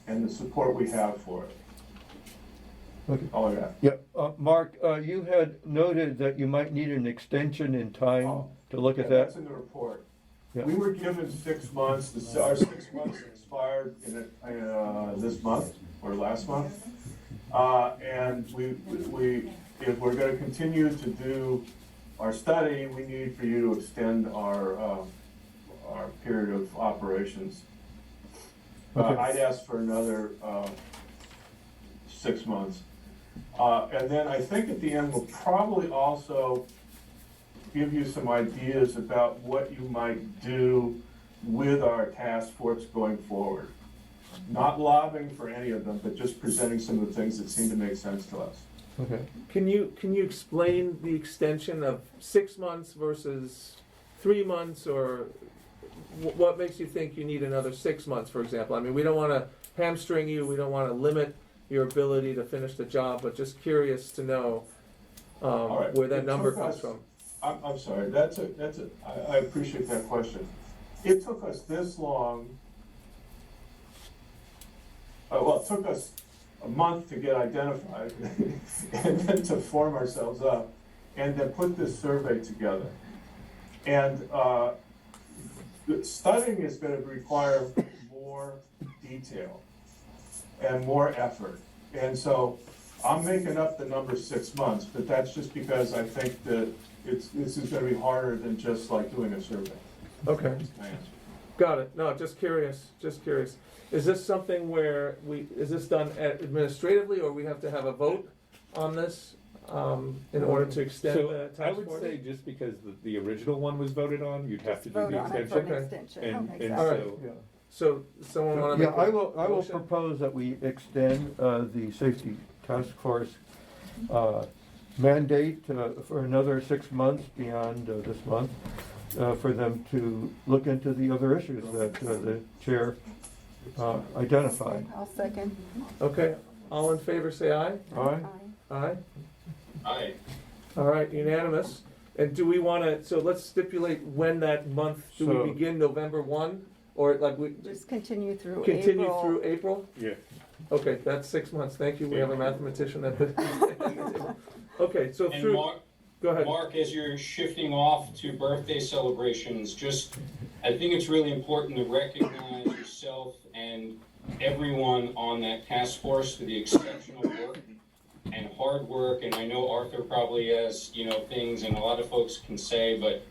and the support we have for it. Okay. All I got. Yeah, Mark, you had noted that you might need an extension in time to look at that. That's in the report. Yeah. We were given 6 months. Our 6 months expired in this month or last month. And we, if we're gonna continue to do our study, we need for you to extend our period of operations. Okay. I'd ask for another 6 months. And then I think at the end, we'll probably also give you some ideas about what you might do with our task force going forward. Not lobbying for any of them, but just presenting some of the things that seem to make sense to us. Okay. Can you explain the extension of 6 months versus 3 months, or what makes you think you need another 6 months, for example? I mean, we don't want to hamstring you, we don't want to limit your ability to finish the job, but just curious to know All right. where that It number took comes us- from. I'm sorry, I appreciate that question. It took us this long, well, it took us a month to get identified and then to form ourselves up and then put this survey together. And the studying is gonna require more detail and more effort. And so I'm making up the number 6 months, but that's just because I think that this is gonna be harder than just like doing a survey. Okay, got it. No, just curious, just curious. Is this something where is this done administratively, or we have to have a vote on this in order to extend the So task I would force? say just because the original one was voted on, you'd have to do Vote the on it for extension. an extension. And Okay, and All right. so, Yeah. So, someone want to Yeah, make I a will motion? propose that we extend the safety task force mandate for another 6 months beyond this month, for them to look into the other issues that the chair identified. I'll second. Okay, all in favor, say aye. All right? Aye. Aye. All right, unanimous. And do we want to, so let's stipulate when that month, do So- we begin November 1? Or like we Just continue through April. continue through April? yeah. Okay, that's 6 months, thank you, we have a mathematician at the. Okay, so And through, Mark, go ahead. Mark, as you're shifting off to birthday celebrations, I think it's really important to recognize yourself and everyone on that task force for the exceptional work and hard work. And I know Arthur probably has, things and a lot of folks can say, but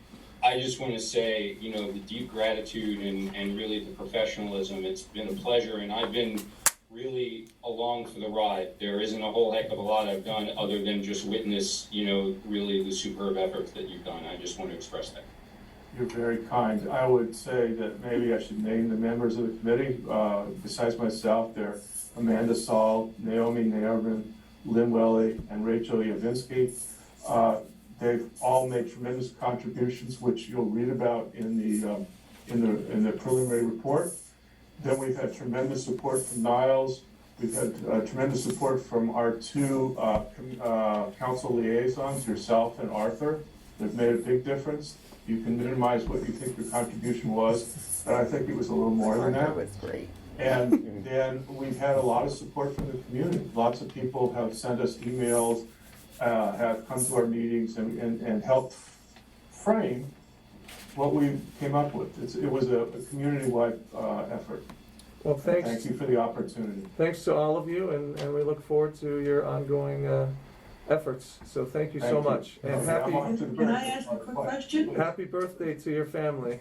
I just want to say, the deep gratitude and really the professionalism. It's been a pleasure, and I've been really along for the ride. There isn't a whole heck of a lot I've done other than just witness, really the superb efforts that you've done. I just want to express that. You're very kind. I would say that maybe I should name the members of the committee. Besides myself, they're Amanda Saul, Naomi Nairman, Lynn Welly, and Rachel Yavinsky. They've all made tremendous contributions, which you'll read about in the preliminary report. Then we've had tremendous support from Niles. We've had tremendous support from our two council liaisons, yourself and Arthur. They've made a big difference. You can minimize what you think your contribution was, but I think it was a little more than that. Arthur was great. And then we've had a lot of support from the community. Lots of people have sent us emails, have come to our meetings and helped frame what we came up with. It was a community-wide effort. Well, thanks. Thank you for the opportunity. Thanks to all of you, and we look forward to your ongoing efforts. So thank you so Thank you. much. And I'm happy, off to the Can I break. ask a quick question? happy birthday to your family.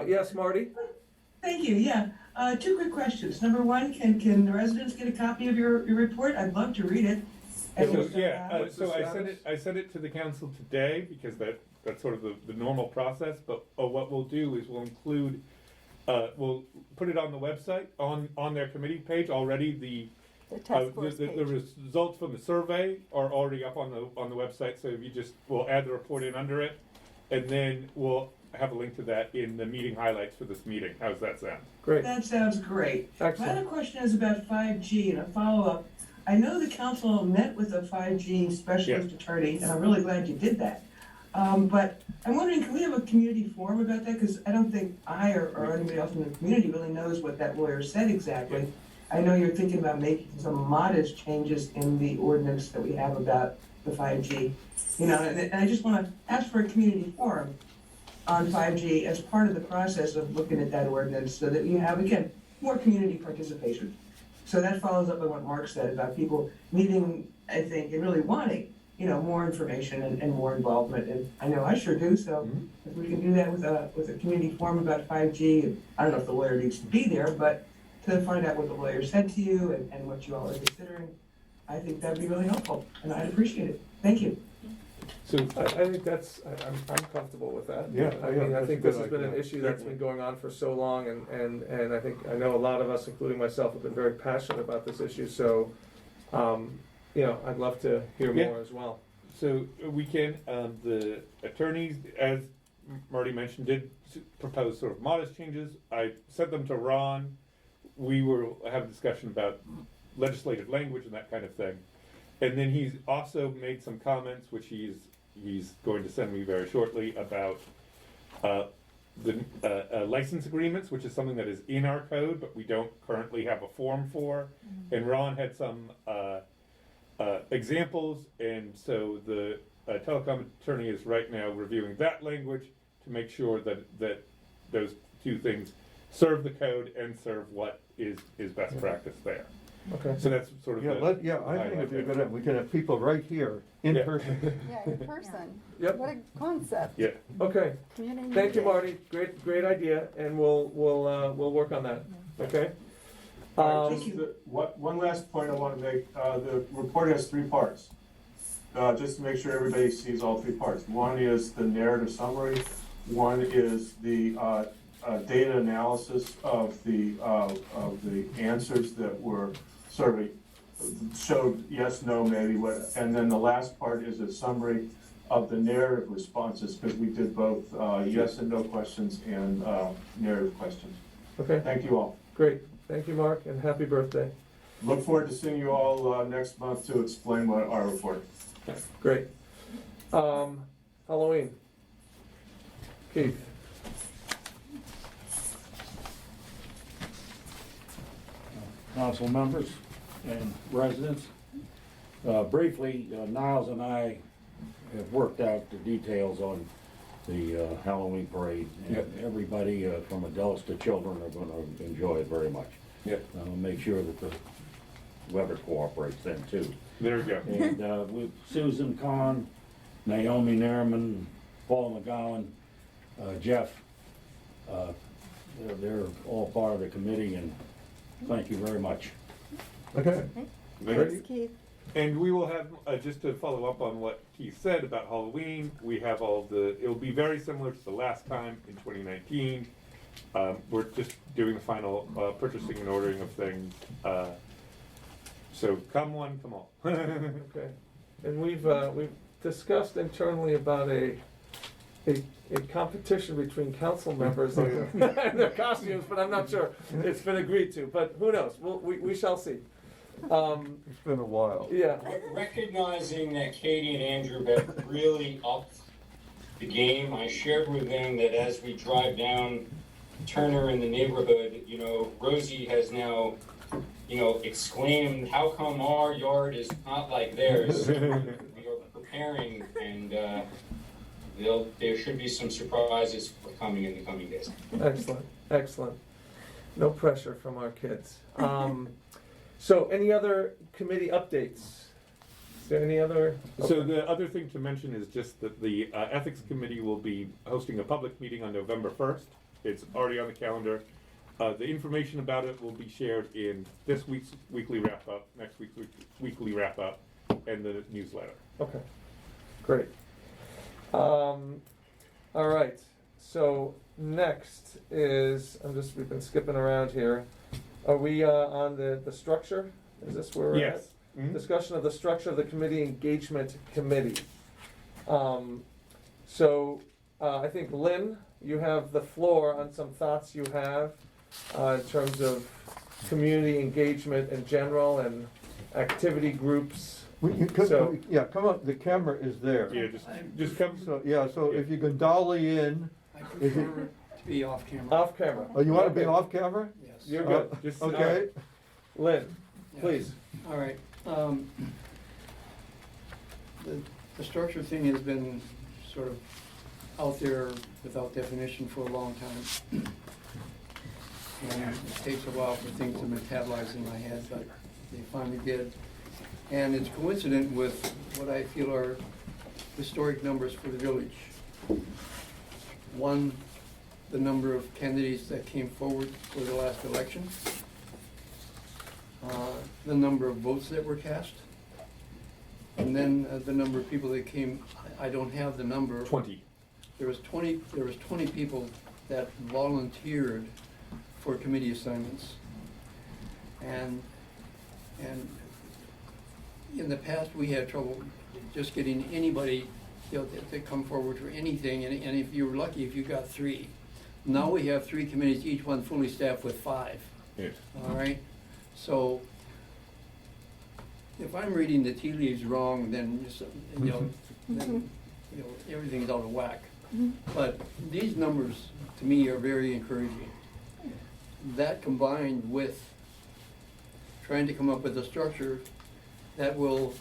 Yes, Marty? Thank you, yeah. Two quick questions. Number one, can the residents get a copy of your report? I'd love to read it. And So, also, what's the so I status? sent it to the council today because that's sort of the normal process, but what we'll do is we'll include, we'll put it on the website, on their committee page already. The task force The page. results from the survey are already up on the website, so if you we'll add the report in under it, and then we'll have a link to that in the meeting highlights for this meeting. How's that sound? Great. That sounds great. My Excellent. other question is about 5G and a follow-up. I know the council met with a 5G specialist attorney, and I'm really glad you did that. But I'm wondering, can we have a community forum about that? Because I don't think I or anybody else in the community really knows what that lawyer said exactly. I know you're thinking about making some modest changes in the ordinance that we have about the 5G. You know, and I just want to ask for a community forum on 5G as part of the process of looking at that ordinance so that you have, again, more community participation. So that follows up on what Mark said about people needing, I think, and really wanting, you know, more information and more involvement. And I know I sure do, so if we can do that with a community forum about 5G, I don't know if the lawyer needs to be there, but to find out what the lawyer said to you and what you all are considering, I think that'd be really helpful, and I'd appreciate it. Thank you. So I think I'm comfortable with that. Yeah, I mean, I that's think a this good has been an idea. issue that's been going on for so long, and I know a lot of us, including myself, have been very passionate about this issue, so, you know, I'd love to hear Yeah. more as well. So we can, the attorneys, as Marty mentioned, did propose sort of modest changes. I sent them to Ron. We will have a discussion about legislative language and that kind of thing. And then he's also made some comments, which he's going to send me very shortly, about the license agreements, which is something that is in our code, but we don't currently have a form for. And Ron had some examples, and so the telecom attorney is right now reviewing that language to make sure that those two things serve the code and serve what is best practice there. Okay. So that's sort of I think if you're gonna, we can have people right here in Yeah. person. Yeah, in person. Yep. What a concept. Yeah. Okay. Community Thank you, meeting. Marty. Great idea, and we'll work on that. Okay. Just one last point I want to make. The report has three parts. Just to make sure everybody sees all three parts. One is the narrative summary. One is the data analysis of the answers that were sort of showed yes, no, maybe what, and then the last part is a summary of the narrative responses, because we did both yes and no questions and narrative questions. Okay. Thank you all. Great. Thank you, Mark, and happy birthday. Look forward to seeing you all next month to explain what our report. Great. Halloween. Keith. Council members and residents. Briefly, Niles and I have worked out the details on the Halloween parade. And everybody, from adults to children, are gonna enjoy it very much. Yep. Make sure that the weather cooperates then too. There we go. And with Susan Kahn, Naomi Nerman, Paul McGowan, Jeff, they're all part of the committee, and thank you very much. Okay. Thanks, Keith. And we will have, just to follow up on what Keith said about Halloween, we have it'll be very similar to the last time in 2019. We're just doing the final purchasing and ordering of things. So come one, come all. Okay. And we've discussed internally about a competition between council members and their costumes, but I'm not sure it's been agreed to, but who knows, we shall see. It's been a while. Yeah. Recognizing that Katie and Andrew have really upped the game, I shared with them that as we drive down Turner in the neighborhood, you know, Rosie has now, you know, exclaimed, how come our yard is not like theirs? We are preparing, and there should be some surprises coming in the coming days. Excellent, excellent. No pressure from our kids. So any other committee updates? Is there any other? So the other thing to mention is just that the Ethics Committee will be hosting a public meeting on November 1st. It's already on the calendar. The information about it will be shared in this week's weekly wrap-up, next week's weekly wrap-up, and the newsletter. Okay, great. All right, so next is, we've been skipping around here. Are we on the structure? Is this where we're at? Yes. Mm-hmm. Discussion of the structure of the committee engagement committee. I think Lynn, you have the floor on some thoughts you have in terms of community engagement in general and activity groups. Come up, the camera is there. Yeah, just come. So if you can dolly in. I prefer to be off camera. Off camera. Oh, you want to be off camera? Yes. You're good. Just Okay. Lynn, Yeah. please. All right. The structure thing has been sort of out there without definition for a long time. And it takes a while for things to metabolize in my head, but they finally did. And it's coincident with what I feel are historic numbers for the village. One, the number of candidates that came forward for the last election. The number of votes that were cast. And then the number of people that came, I don't have the number. 20. There was 20 people that volunteered for committee assignments. And in the past, we had trouble just getting anybody, to come forward for anything, and if you were lucky, if you got 3. Now we have 3 committees, each one fully staffed with 5. Yes. All right? So, if I'm reading the tea leaves wrong, then, everything's out of whack. But these numbers, to me, are very encouraging. That combined with trying to come up with a structure that will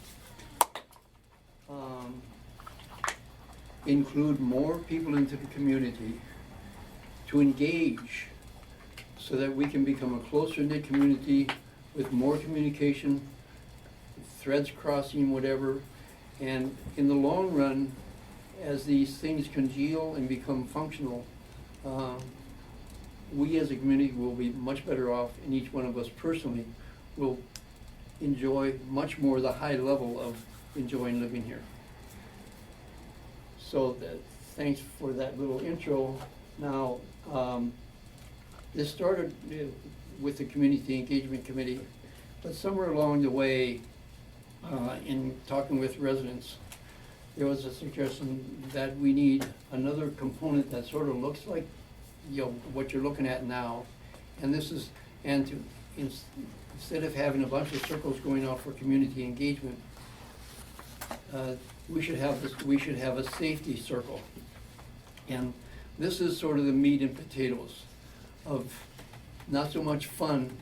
include more people into the community to engage so that we can become a closer-knit community with more communication, threads crossing, whatever. And in the long run, as these things congeal and become functional, we as a community will be much better off, and each one of us personally will enjoy much more the high level of enjoying living here. So thanks for that little intro. Now, this started with the Community Engagement Committee, but somewhere along the way, in talking with residents, there was a suggestion that we need another component that sort of looks like, what you're looking at now. And this is, instead of having a bunch of circles going out for community engagement, we should have a safety circle. And this is sort of the meat and potatoes of not so much fun,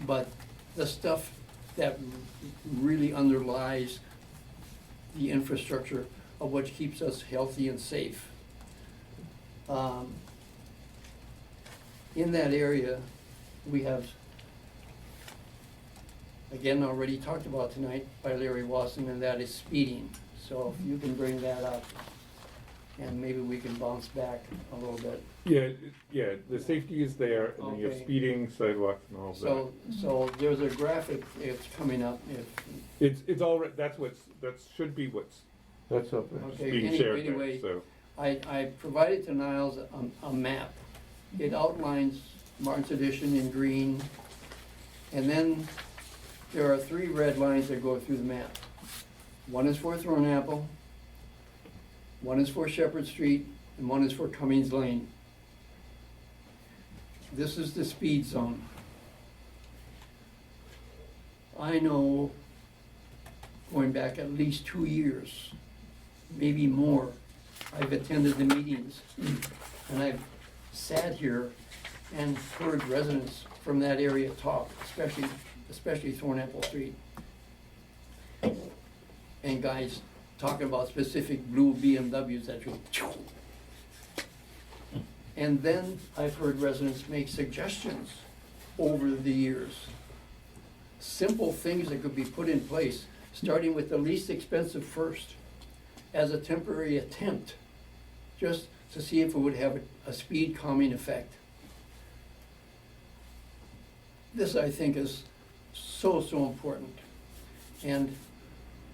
but the stuff that really underlies the infrastructure of what keeps us healthy and safe. In that area, we have, again, already talked about tonight by Larry Wasson, and that is speeding. So if you can bring that up, and maybe we can bounce back a little bit. Yeah, the safety is there, and then you have Okay. speeding, sidewalks, and all of that. So there's a graphic, it's coming up. It's all right, that should be what's That's up there. Okay, being shared there, anyway, so. I provided to Niles a map. It outlines Martin's Addition in green, and then there are 3 red lines that go through the map. One is for Thornapple, One is for Shepherd Street and one is for Cummings Lane. This is the speed zone. I know, going back at least 2 years, maybe more, I've attended the meetings and I've sat here and heard residents from that area talk, especially Thornapple Street. And guys talking about specific blue BMWs that you. And then I've heard residents make suggestions over the years. Simple things that could be put in place, starting with the least expensive first, as a temporary attempt, just to see if it would have a speed calming effect. This, I think, is so important. And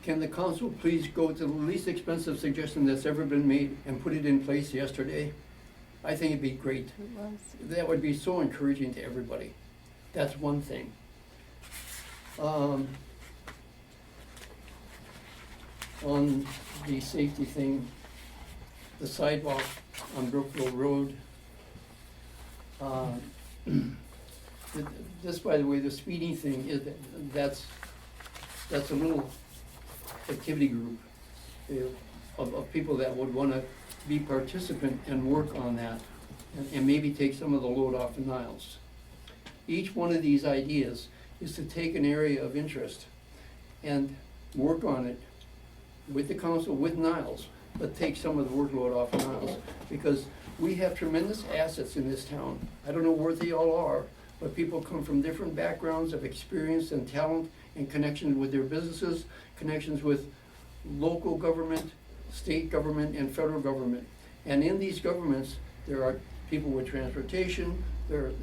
can the council please go to the least expensive suggestion that's ever been made and put it in place yesterday? I think it'd be great. It was. That would be so encouraging to everybody. That's one thing. On the safety thing, the sidewalk on Brookville Road, this, by the way, the speeding thing, that's a little activity group of people that would wanna be participant and work on that, and maybe take some of the load off the Niles. Each one of these ideas is to take an area of interest and work on it with the council, with Niles, but take some of the workload off of Niles, because we have tremendous assets in this town. I don't know where they all are, but people come from different backgrounds of experience and talent and connections with their businesses, connections with local government, state government, and federal government. And in these governments, there are people with transportation, there are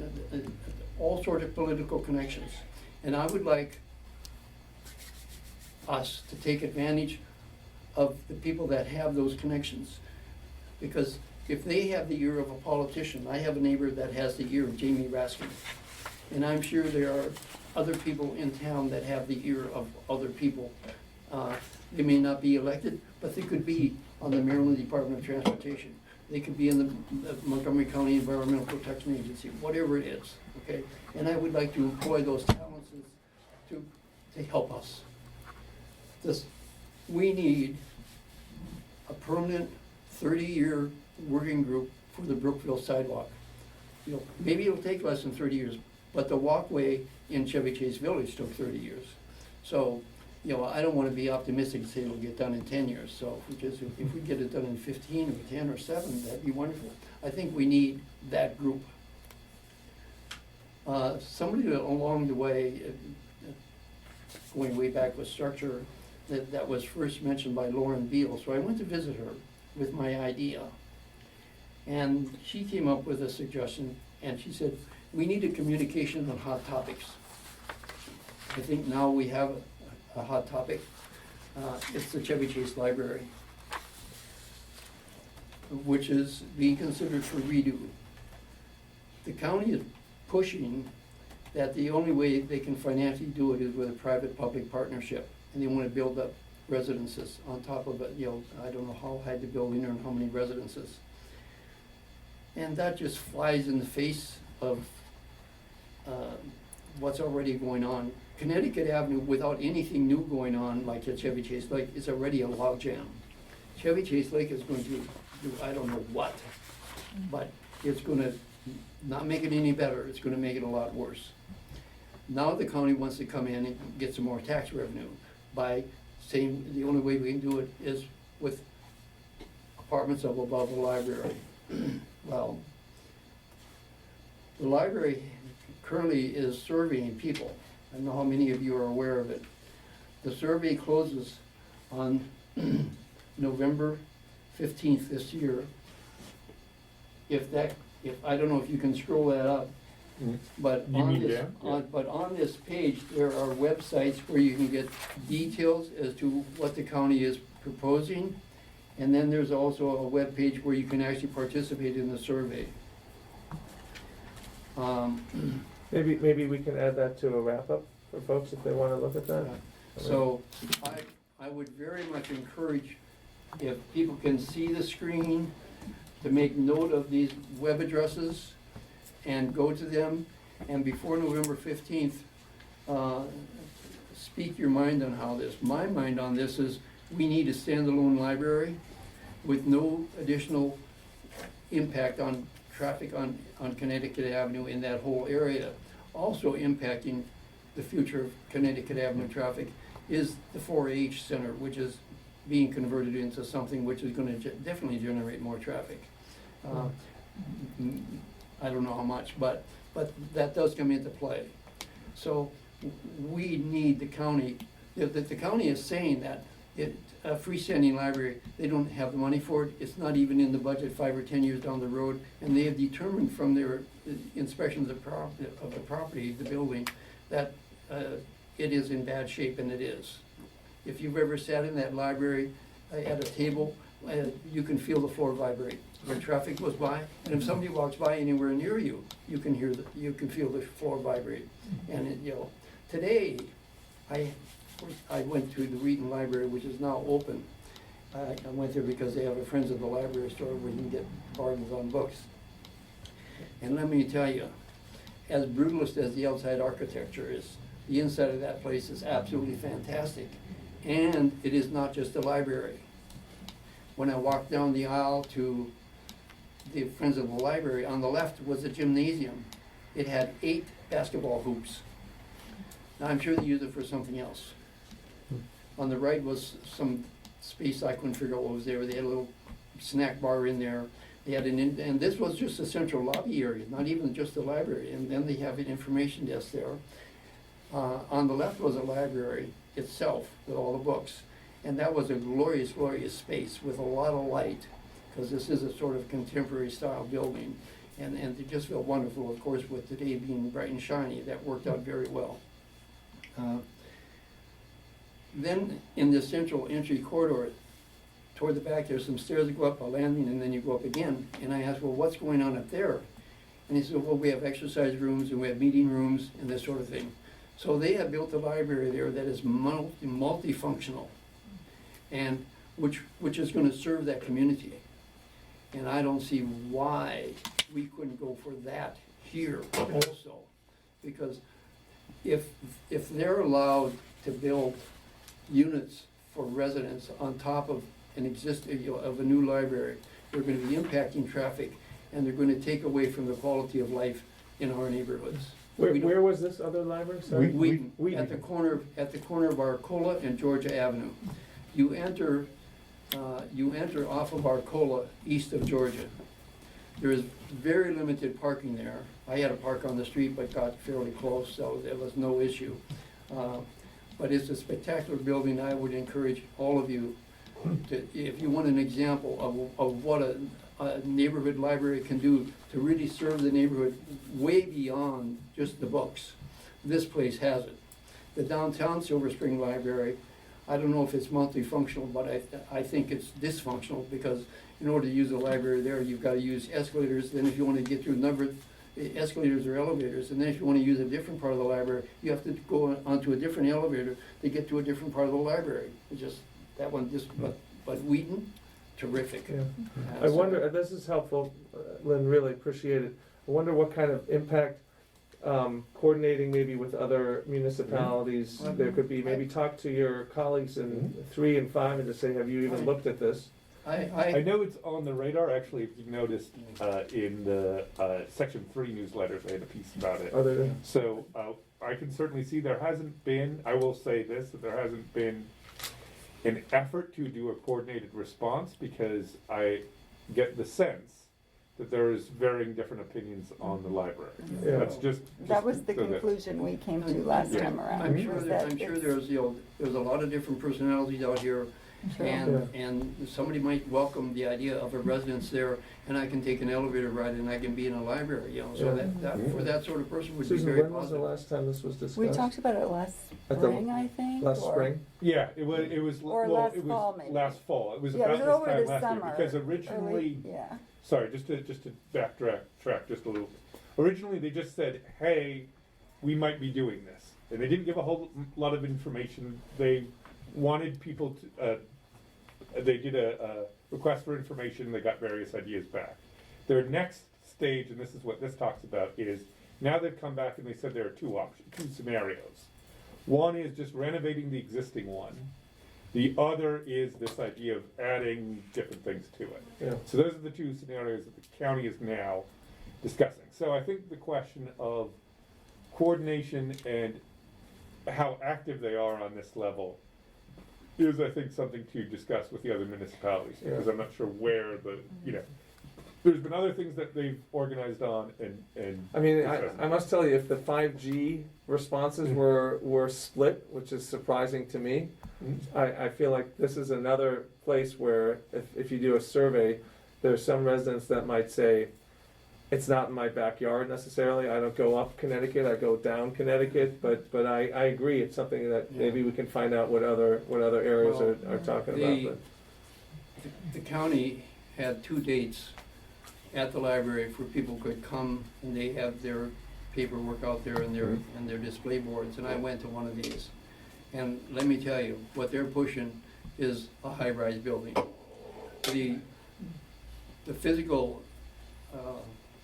all sorts of political connections. And I would like us to take advantage of the people that have those connections. Because if they have the ear of a politician, I have a neighbor that has the ear of Jamie Raskin. And I'm sure there are other people in town that have the ear of other people. They may not be elected, but they could be on the Maryland Department of Transportation. They could be in the Montgomery County Environmental Protection Agency, whatever it is, okay? And I would like to employ those talents to help us. We need a permanent 30-year working group for the Brookville sidewalk. You know, maybe it'll take less than 30 years, but the walkway in Chevy Chase Village took 30 years. So, you know, I don't want to be optimistic and say it'll get done in 10 years. So if we get it done in 15 or 10 or 7, that'd be wonderful. I think we need that group. Somebody along the way, going way back with structure, that was first mentioned by Lauren Beal. So I went to visit her with my idea. And she came up with a suggestion, and she said, we need a communication on hot topics. I think now we have a hot topic. It's the Chevy Chase Library, which is being considered for redo. The county is pushing that the only way they can financially do it is with a private-public partnership, and they want to build up residences on top of it. You know, I don't know how high the building or how many residences. And that just flies in the face of what's already going on. Connecticut Avenue, without anything new going on, like at Chevy Chase Lake, is already a log jam. Chevy Chase Lake is going to do I don't know what, but it's going to not make it any better. It's going to make it a lot worse. Now the county wants to come in and get some more tax revenue by saying the only way we can do it is with apartments up above the library. Well, the library currently is surveying people. I don't know how many of you are aware of it. The survey closes on November 15th this year. If I don't know if you can scroll that up, but on this page there are websites where you can get details as to what the county is proposing, and then there's also a web page where you can actually participate in the survey. Maybe we can add that to a wrap-up for folks if they want to look at that. So I would very much encourage if people can see the screen, to make note of these web addresses and go to them, and before November 15th, speak your mind on how this. My mind on this is we need a standalone library with no additional impact on traffic on Connecticut Avenue in that whole area. Also impacting the future of Connecticut Avenue traffic is the 4-H Center, which is being converted into something which is gonna definitely generate more traffic. I don't know how much, but that does come into play. So we need the county, the county is saying that a freestanding library, they don't have the money for it, it's not even in the budget 5 or 10 years down the road, and they have determined from their inspection of the property, the building, that it is in bad shape, and it is. If you've ever sat in that library at a table, you can feel the floor vibrate when traffic goes by, and if somebody walks by anywhere near you, you can feel the floor vibrate. And today, I went to the Wheaton Library, which is now open. I went there because they have a Friends of the Library store where you can get bargains on books. And let me tell you, as brutalist as the outside architecture is, the inside of that place is absolutely fantastic. And it is not just a library. When I walked down the aisle to the Friends of the Library, on the left was a gymnasium. It had 8 basketball hoops. Now, I'm sure they used it for something else. On the right was some space I couldn't figure out what was there. They had a little snack bar in there. They had and this was just a central lobby area, not even just the library. And then they have an information desk there. On the left was a library itself with all the books. And that was a glorious, glorious space with a lot of light, because this is a sort of contemporary style building. And it just felt wonderful, of course, with today being bright and shiny. That worked out very well. Then in the central entry corridor, toward the back, there's some stairs that go up, a landing, and then you go up again. And I asked, well, what's going on up there? And he said, well, we have exercise rooms and we have meeting rooms and this sort of thing. So they have built a library there that is multifunctional, and which is going to serve that community. And I don't see why we couldn't go for that here also, because if they're allowed to build units for residents on top of an existing of a new library, they're going to be impacting traffic, and they're going to take away from the quality of life in our neighborhoods. Where was this other library? Sorry? Wheaton, at the corner of Arcola and Georgia Avenue. You enter off of Arcola, east of Georgia. There is very limited parking there. I had to park on the street, but got fairly close, so there was no issue. But it's a spectacular building. I would encourage all of you to, if you want an example of what a neighborhood library can do to really serve the neighborhood way beyond just the books. This place has it. The downtown Silver Spring Library, I don't know if it's multifunctional, but I think it's dysfunctional, because in order to use a library there, you've got to use escalators. Then if you want to get through a number of escalators or elevators, and then if you want to use a different part of the library, you have to go onto a different elevator to get to a different part of the library. It's just, that one just, but Wheaton, terrific. Yeah. I wonder, this is helpful, Lynn, really appreciate it. I wonder what kind of impact coordinating maybe with other municipalities there could be. Maybe talk to your colleagues in 3 and 5 and just say, have you even looked at this? I know it's on the radar, actually, if you noticed, in the Section 3 newsletters, I had a piece about it. Oh, there. So I can certainly see there hasn't been, I will say this, that there hasn't been an effort to do a coordinated response, because I get the sense that there is varying different opinions on the library. Yeah. That's just That was the so that- conclusion we came to last time around. I'm sure was that, that I'm sure it's- there's a lot of different personalities out here. Sure. And somebody might welcome the idea of a residence there, and I can take an elevator ride and I can be in a library, so that for that sort of person would Susan, be very when was the positive. last time this was discussed? We talked about it last At the- spring, I think. Last or- spring? Yeah, it was Or well, last it was fall, maybe. last fall. It was Yeah, it about was over this time the last summer, year, because originally, early- yeah. sorry, just to backtrack just a little. Originally, they just said, "Hey, we might be doing this," and they didn't give a whole lot of information. They wanted people to they did a request for information, they got various ideas back. Their next stage, and this is what this talks about, is now they've come back and they said there are two scenarios. One is just renovating the existing one. The other is this idea of adding different things to it. Yeah. So those are the two scenarios that the county is now discussing. So I think the question of coordination and how active they are on this level is, I think, something to discuss with the other municipalities, Yeah. because I'm not sure where there's been other things that they've organized on and. I mean, I must tell you, if the 5G responses were split, which is surprising to me, I feel like this is another place where if you do a survey, there's some residents that might say, it's not in my backyard necessarily, I don't go up Connecticut, I go down Connecticut, but I agree, it's something that maybe we can find out what other areas are talking about. The county had 2 dates at the library where people could come and they have their paperwork out there and their display boards, and I went to one of these. And let me tell you, what they're pushing is a high-rise building. The physical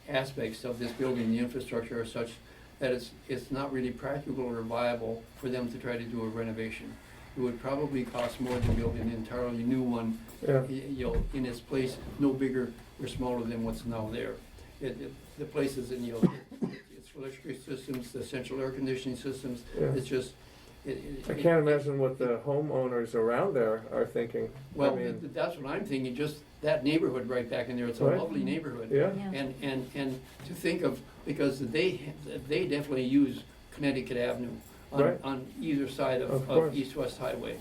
aspects of this building, the infrastructure are such that it's not really practical or viable for them to try to do a renovation. It would probably cost more than building an entirely new one, in its place, no bigger or smaller than what's now there. The place is in, it's electrical systems, the central air conditioning systems, it's just, I can't imagine what the homeowners around there are thinking. well, I mean, that's what I'm thinking, just that neighborhood right back in there, it's a Right. lovely neighborhood. Yeah. And to think of, because they definitely use Connecticut Avenue Right. on either side Of of course. East-West Highway.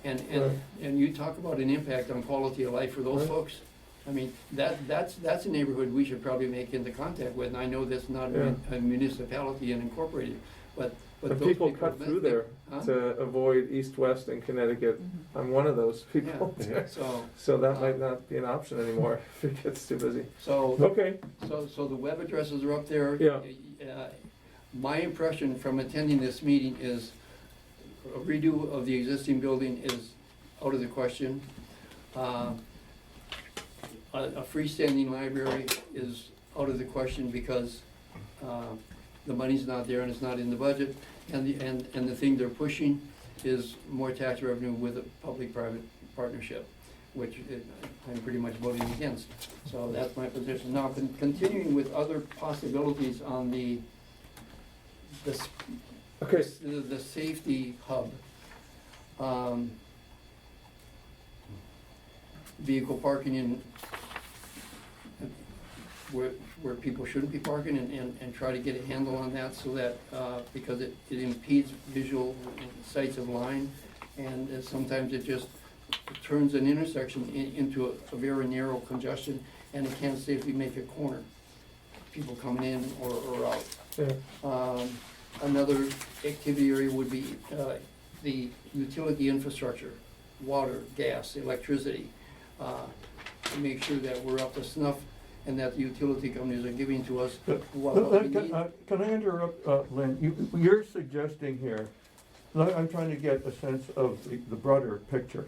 And Right. you talk about an impact on quality of life for those Right. folks. I mean, that's a neighborhood we should probably make into contact with, and I know that's not Yeah. a municipality and incorporated, but and those people cut through there huh? to avoid east-west in Connecticut. I'm one of those people. Yeah, So that might not be an option anymore if it gets too busy. so, Okay, so the web addresses are up there. Yeah. My impression from attending this meeting is a redo of the existing building is out of the question. A freestanding library is out of the question because the money's not there and it's not in the budget. And the thing they're pushing is more tax revenue with a public-private partnership, which I'm pretty much voting against. So that's my position. Now, continuing with other possibilities on the okay, safety hub. Vehicle parking in where people shouldn't be parking and try to get a handle on that so that, because it impedes visual sights of line, and sometimes it just turns an intersection into a very narrow congestion, and it can't safely make a corner, people coming in or out. yeah, Another activity area would be the utility infrastructure, water, gas, electricity, to make sure that we're up to snuff and that the utility companies are giving to us what we need. Can I interrupt, Lynn? You're suggesting here, I'm trying to get a sense of the broader picture,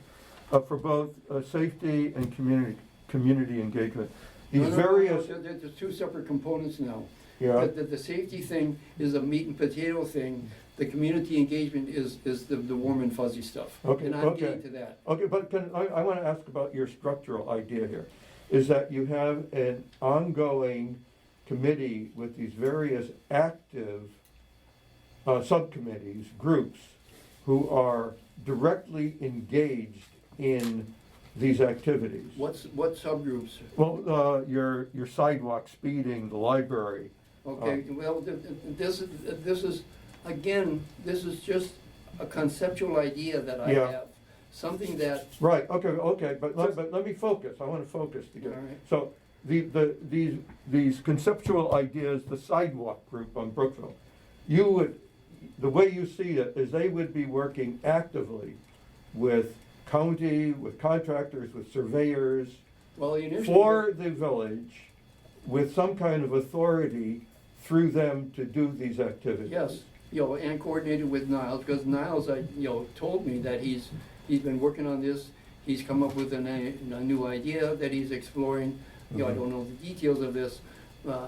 for both safety and community engagement. These various. There's two separate components now. Yeah. The safety thing is a meat and potato thing. The community engagement is the warm and fuzzy stuff. Okay, And I'm getting to that. Okay, but I want to ask about your structural idea here. Is that you have an ongoing committee with these various active subcommittees, groups, who are directly engaged in these activities? What subgroups? Well, your sidewalk speeding, the library. Okay, well, this is, again, this is just a conceptual idea that I Yeah. have. Something that, Right, okay, but let me focus, I wanna focus together. All right. So, these conceptual ideas, the sidewalk group on Brookville, the way you see it is they would be working actively with county, with contractors, with surveyors, well, initially. for the village, with some kind of authority through them to do these activities. Yes, and coordinated with Niles, because Niles, told me that he's been working on this, he's come up with a new idea that he's exploring. You know, I don't know the details of this.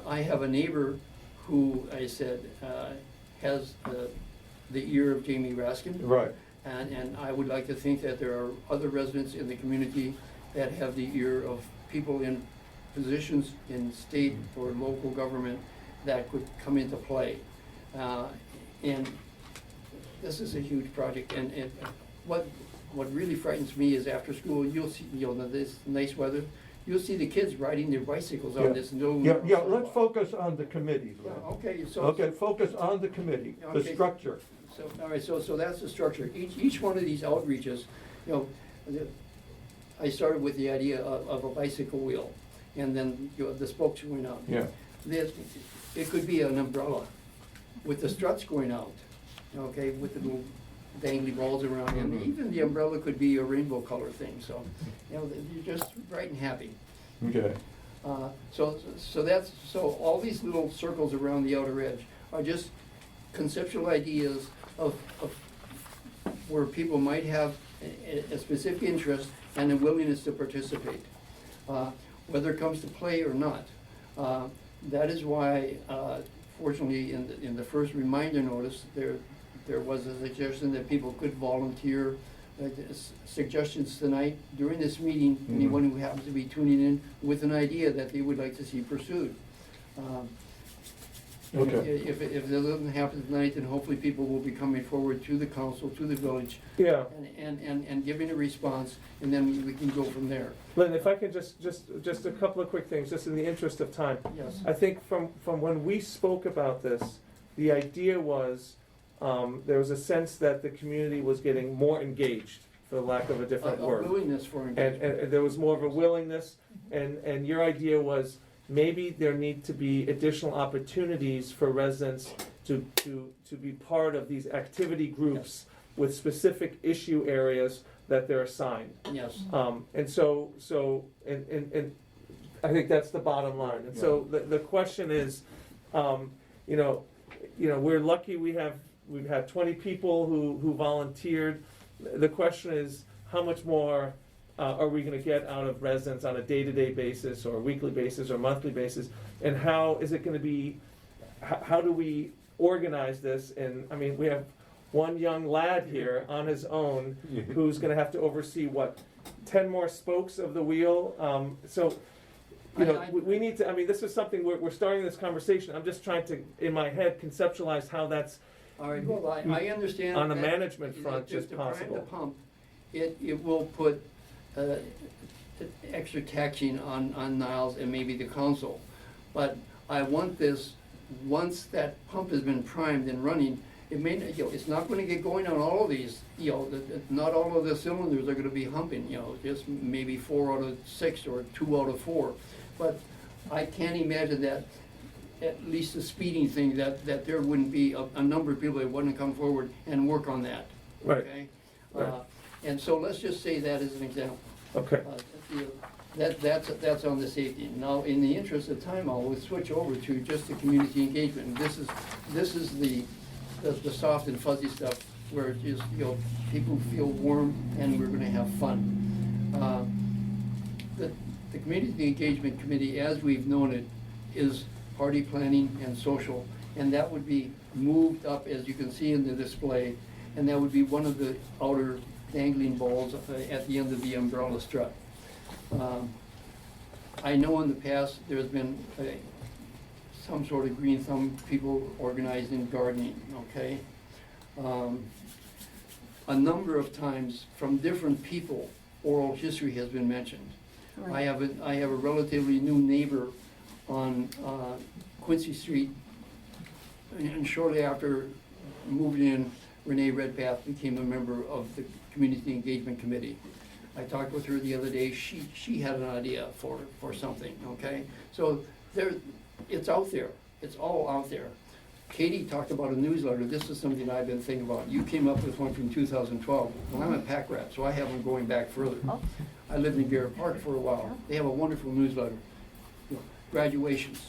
I have a neighbor who I said has the ear of Jamie Raskin. Right. And I would like to think that there are other residents in the community that have the ear of people in positions in state or local government that could come into play. And this is a huge project, and what really frightens me is after school, you'll see, you know, this nice weather, you'll see the kids riding their bicycles on this no. Yeah, let's focus on the committee, Lynn. Okay, so. Okay, focus on the committee, the Okay. structure. So, all right, so that's the structure. Each one of these outreaches, you know, I started with the idea of a bicycle wheel, and then, you know, the spokes going out. Yeah. It could be an umbrella with the struts going out, okay, with the little dangly balls around, and even the umbrella could be a rainbow color thing, so, you know, you're just bright and happy. Okay. So all these little circles around the outer edge are just conceptual ideas of where people might have a specific interest and a willingness to participate, whether it comes to play or not. That is why, fortunately, in the first reminder notice, there was a suggestion that people could volunteer suggestions tonight during this meeting. Anyone who happens to be tuning in with an idea that they would like to see pursued. Okay. If it doesn't happen tonight, then hopefully people will be coming forward to the council, to the village. Yeah. And giving a response, and then we can go from there. Lynn, if I can just a couple of quick things, just in the interest of time. Yes. I think from when we spoke about this, the idea was, there was a sense that the community was getting more engaged, for lack of a different A word. willingness for engagement. And there was more of a willingness, and your idea was, maybe there need to be additional opportunities for residents to be part of these activity groups with specific issue areas that they're assigned. Yes. And so I think that's the bottom line. And so the question is, you know, we're lucky we've had 20 people who volunteered. The question is, how much more are we going to get out of residents on a day-to-day basis or a weekly basis or monthly basis? And how is it going to be, how do we organize this? And I mean, we have one young lad here on his own who's going to have to oversee, 10 more spokes of the wheel? So, you know, we need to, I mean, this is something we're starting this conversation. I'm just trying to, in my head, conceptualize how that's All right, well, I understand. on a that management front just to prime possible. the pump, it will put extra taxing on Niles and maybe the council. But I want this, once that pump has been primed and running, it may, you know, it's not gonna get going on all of these, you know, not all of the cylinders are gonna be humping, you know, just maybe 4 out of 6 or 2 out of 4. But I can't imagine that, at least the speeding thing, that there wouldn't be a number of people that wouldn't come forward and work on that. Right. Okay? Right. And so let's just say that as an example. Okay. That's on the safety. Now, in the interest of time, I'll switch over to just the community engagement. And this is the soft and fuzzy stuff where it is, you know, people feel warm and we're gonna have fun. The community engagement committee, as we've known it, is party planning and social, and that would be moved up, as you can see in the display, and that would be one of the outer dangling balls at the end of the umbrella strut. I know in the past, there's been some sort of green thumb people organizing gardening, okay? A number of times, from different people, oral history has been mentioned. Right. I have a relatively new neighbor on Quincy Street, and shortly after moving in, Renee Redpath became a member of the Community Engagement Committee. I talked with her the other day. She had an idea for something, okay? So it's out there. It's all out there. Katie talked about a newsletter. This is something I've been thinking about. You came up with one from 2012. Well, I'm a pack rat, so I have them going back further. Oh. I lived in Garrett Park for a while. They have a wonderful newsletter. You know, graduations,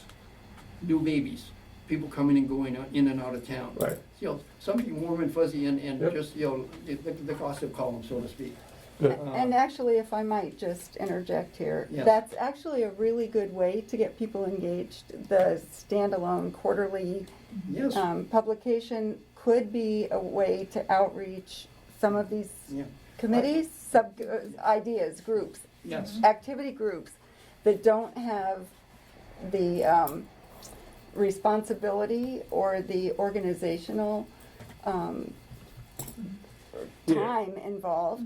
new babies, people coming and going in and out of town. Right. You know, something warm and fuzzy and Yep. just, you know, the gossip column, so to speak. Good. And actually, if I might just interject here, Yes. that's actually a really good way to get people engaged. The standalone quarterly Yes, publication could be a way to outreach some of these yeah, committees, ideas, groups, yes. activity groups that don't have the responsibility or the organizational time involved.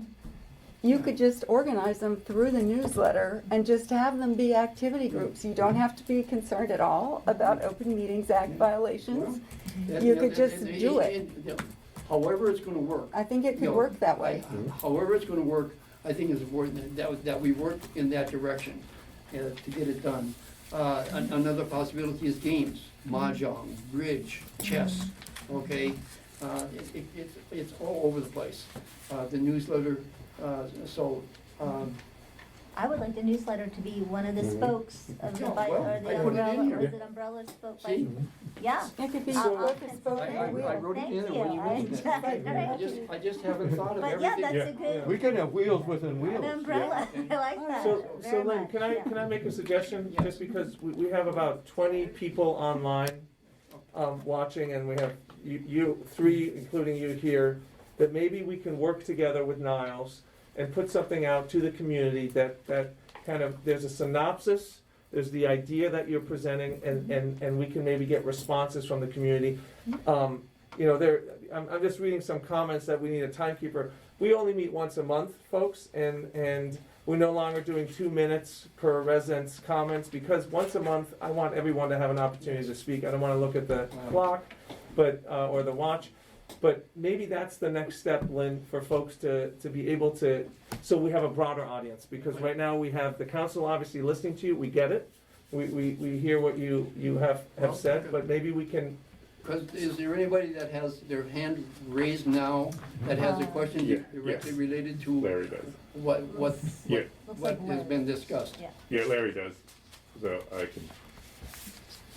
You could just organize them through the newsletter and just have them be activity groups. You don't have to be concerned at all about Open Meetings Act violations. You could just do it. However it's gonna work. I think it could No, work that way. However it's gonna work, I think it's important that we work in that direction to get it done. Another possibility is games, mahjong, bridge, chess, okay? It's all over the place. The newsletter, I would like the newsletter to be one of the spokes of the, Yeah, or well, I the put it in umbrella, here. or is it umbrella spoke by? See? Yeah. It could be I'll- both I'll a spoke I and a wheel. wrote it Thank in when you you. mentioned it. I just haven't thought of But yeah, everything. that's a good, We can have wheels within an wheels. umbrella, I like that So very Lynn, much, can I, yeah. can I make a suggestion? Yes. Just because we have about 20 people online, watching, and we have you three, including you here, that maybe we can work together with Niles and put something out to the community that kind of, there's a synopsis, there's the idea that you're presenting, and we can maybe get responses from the community. You know, I'm just reading some comments that we need a timekeeper. We only meet once a month, folks, and we're no longer doing 2 minutes per resident's comments, because once a month, I want everyone to have an opportunity to speak. I don't wanna look at the clock, but, or the watch. But maybe that's the next step, Lynn, for folks to be able to, so we have a broader audience. Because right now we have the council obviously listening to you, we get it. We hear what you have said, but maybe we can, Because is there anybody that has their hand raised now that has a question Yeah, directly yes. related to Larry does. what Yeah, Looks what like has Larry. been discussed? Yeah. yeah, Larry does. So I can.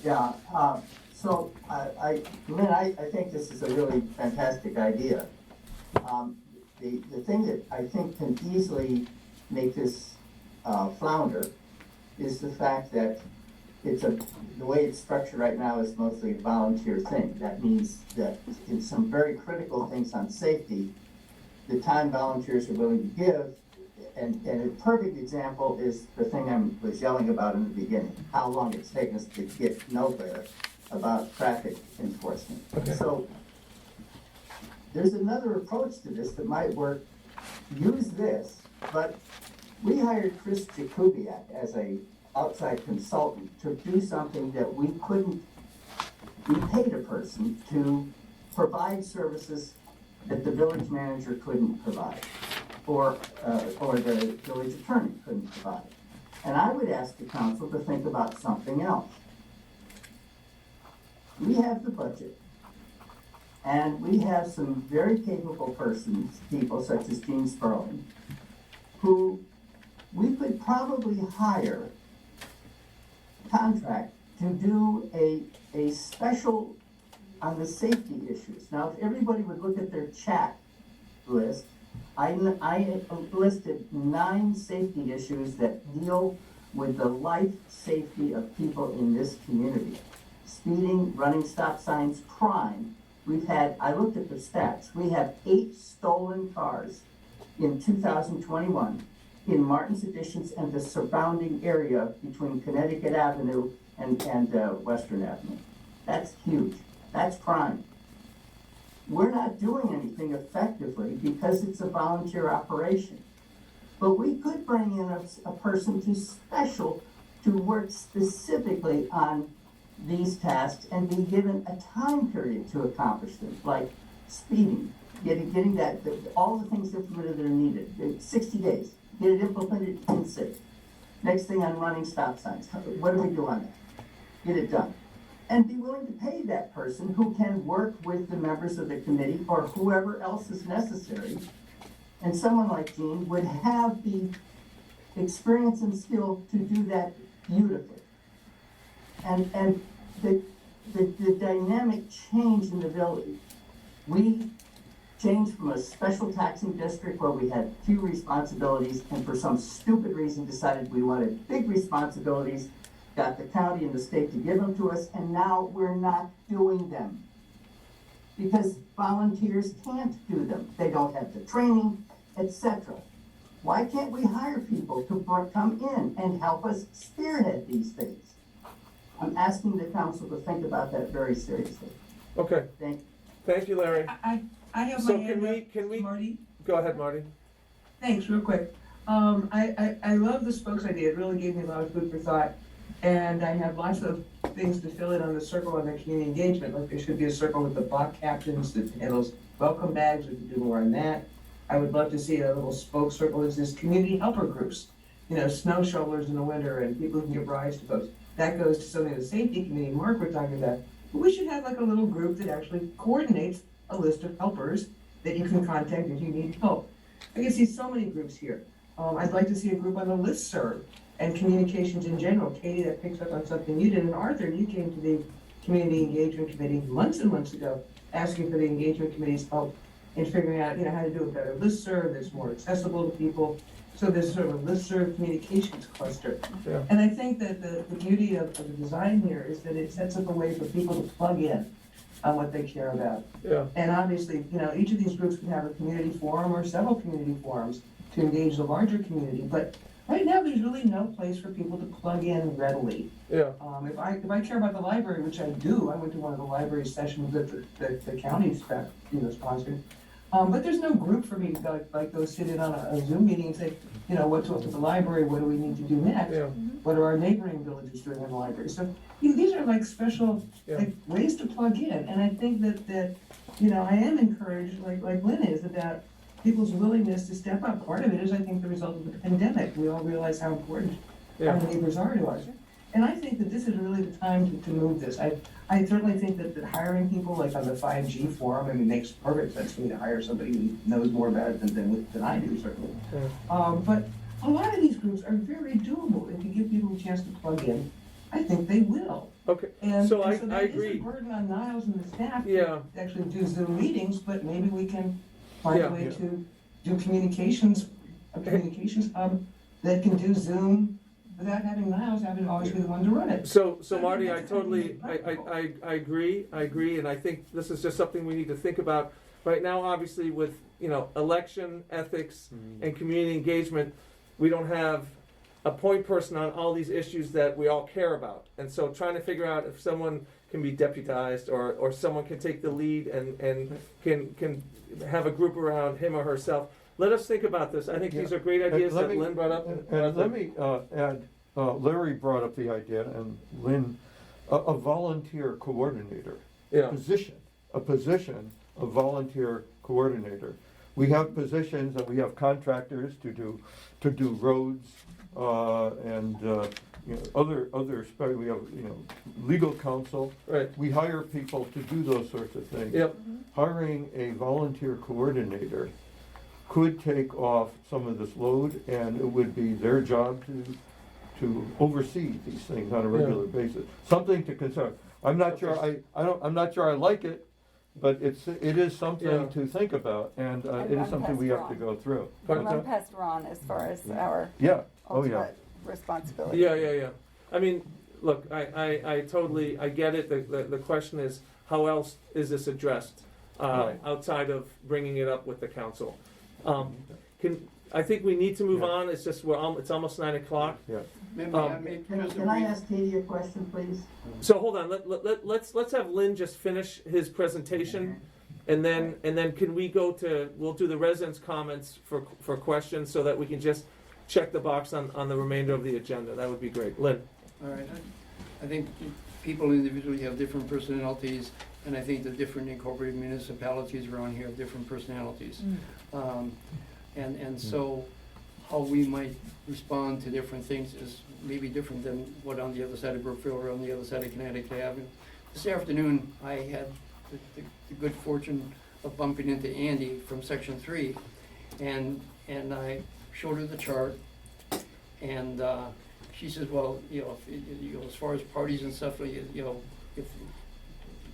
Yeah, so Lynn, I think this is a really fantastic idea. The thing that I think can easily make this flounder is the fact that the way it's structured right now is mostly a volunteer thing. That means that in some very critical things on safety, the time volunteers are willing to give, and a perfect example is the thing I was yelling about in the beginning, how long it's taken us to get nowhere about traffic enforcement. So there's another approach to this that might work. Use this, but we hired Chris Jakubiak as a outside consultant to do something that we paid a person to provide services that the village manager couldn't provide, or the village attorney couldn't provide. And I would ask the council to think about something else. We have the budget, and we have some very capable people such as Gene Sperling, who we could probably hire, contract to do a special on the safety issues. Now, if everybody would look at their chat list, I listed 9 safety issues that deal with the life safety of people in this community. Speeding, running stop signs, crime. I looked at the stats, we have 8 stolen cars in 2021 in Martin's Additions and the surrounding area between Connecticut Avenue and Western Avenue. That's huge. That's crime. We're not doing anything effectively because it's a volunteer operation. But we could bring in a person to work specifically on these tasks and be given a time period to accomplish them, like speeding, getting all the things implemented that are needed, 60 days, get it implemented in safe. Next thing on running stop signs, what do we do on that? Get it done. And be willing to pay that person who can work with the members of the committee or whoever else is necessary. And someone like Gene would have the experience and skill to do that beautifully. And the dynamic change in the village. changed from a special taxing district where we had few responsibilities and for some stupid reason decided we wanted big responsibilities, got the county and the state to give them to us, and now we're not doing them. Because volunteers can't do them. They don't have the training, etc. Why can't we hire people to come in and help us spearhead these things? I'm asking the council to think about that very seriously. Okay, thank you, Larry. I have So my hand up, can we, Marty. go ahead, Marty. Thanks, real quick. I love the spokes idea. It really gave me a lot of food for thought. And I have lots of things to fill in on the circle on the community engagement. Like there should be a circle with the block captains that handles welcome bags. We could do more on that. I would love to see a little spoke circle. Is this community helper groups? You know, snow shovelers in the winter and people who can give rides to folks. That goes to something the safety committee Mark we're talking about. But we should have like a little group that actually coordinates a list of helpers that you can contact if you need help. I can see so many groups here. I'd like to see a group on the listserv and communications in general. Katie, that picks up on something you did. And Arthur, you came to the Community Engagement Committee months and months ago, asking for the Engagement Committee's help in figuring out, how to do a better listserv that's more accessible to people. So there's sort of a listserv communications cluster. Yeah. And I think that the beauty of the design here is that it sets up a way for people to plug in on what they care about. Yeah. And obviously, each of these groups can have a community forum or several community forums to engage the larger community. But right now, there's really no place for people to plug in readily. Yeah. If I care about the library, which I do, I went to one of the library sessions that the county sponsored. But there's no group for me to like go sit in on a Zoom meeting and say, what's up with the library? What do we need to do next? Yeah. What are our neighboring villages doing in the library? So these are like special ways to plug in. And I think that I am encouraged, like Lynn is, about people's willingness to step up. Part of it is, I think, the result of the pandemic. We all realize how important our neighbors are to us. And I think that this is really the time to move this. I certainly think that hiring people like on the 5G forum, makes perfect sense for me to hire somebody who knows more about it than I do, certainly. But a lot of these groups are very doable. If you give people a chance to plug in, I think they will. Okay, And so I that agree. is a burden on Niles and the staff Yeah. to actually do Zoom meetings, but maybe we can find Yeah. a way to do communications hub that can do Zoom without having Niles having to always be the one to run it. So Marty, I agree, and I think this is just something we need to think about. Right now, obviously, with, election, ethics, and community engagement, we don't have a point person on all these issues that we all care about. And so trying to figure out if someone can be deputized or someone can take the lead and can have a group around him or herself. Let us think about this. I think these are great ideas that Lynn brought up. And let me add, Larry brought up the idea, and Lynn, a volunteer coordinator position, a volunteer coordinator. We have positions and we have contractors to do roads and other we have legal counsel. Right. We hire people to do those sorts of things. Yep. Hiring a volunteer coordinator could take off some of this load, and it would be their job to oversee these things on a regular basis. Something to consider. I'm not sure I'm not sure I like it, but it is something to think about, and it is something we have to go through. Run past Ron as far as our ultimate responsibility. Yeah. I mean, look, I totally get it. The question is, how else is this addressed outside of bringing it up with the council? I think we need to move on. It's just it's almost 9 o'clock. Yeah. Can I ask Katie a question, please? So hold on. Let's have Lynn just finish his presentation, and then can we we'll do the residents' comments for questions so that we can just check the box on the remainder of the agenda. That would be great. Lynn. All right. I think people individually have different personalities, and I think the different incorporated municipalities around here have different personalities. And so how we might respond to different things is maybe different than what on the other side of Brookfield or on the other side of Connecticut Avenue. This afternoon, I had the good fortune of bumping into Andy from Section 3, and I showed her the chart, and she says, well, as far as parties and stuff, if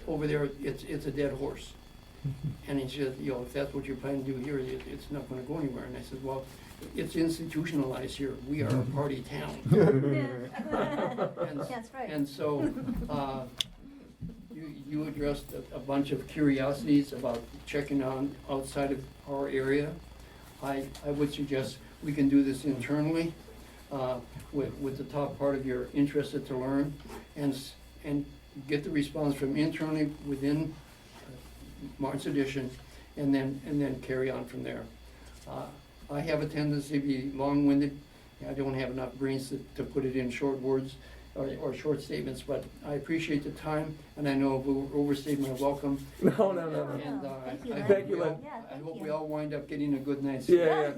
over there, it's a dead horse. And he said, you know, if that's what you're planning to do here, it's not gonna go anywhere. And I said, well, it's institutionalized here. We are a party town. That's right. And so, you addressed a bunch of curiosities about checking on outside of our area. I would suggest we can do this internally, with the top part of your interested to learn, and get the response from internally within March edition, and then carry on from there. I have a tendency to be long-winded. I don't have enough brains to put it in short words or short statements, but I appreciate the time, and I know I've overstayed my welcome. No. And Thank you, Lynn. I hope we all wind up getting a good night's sleep. Yeah.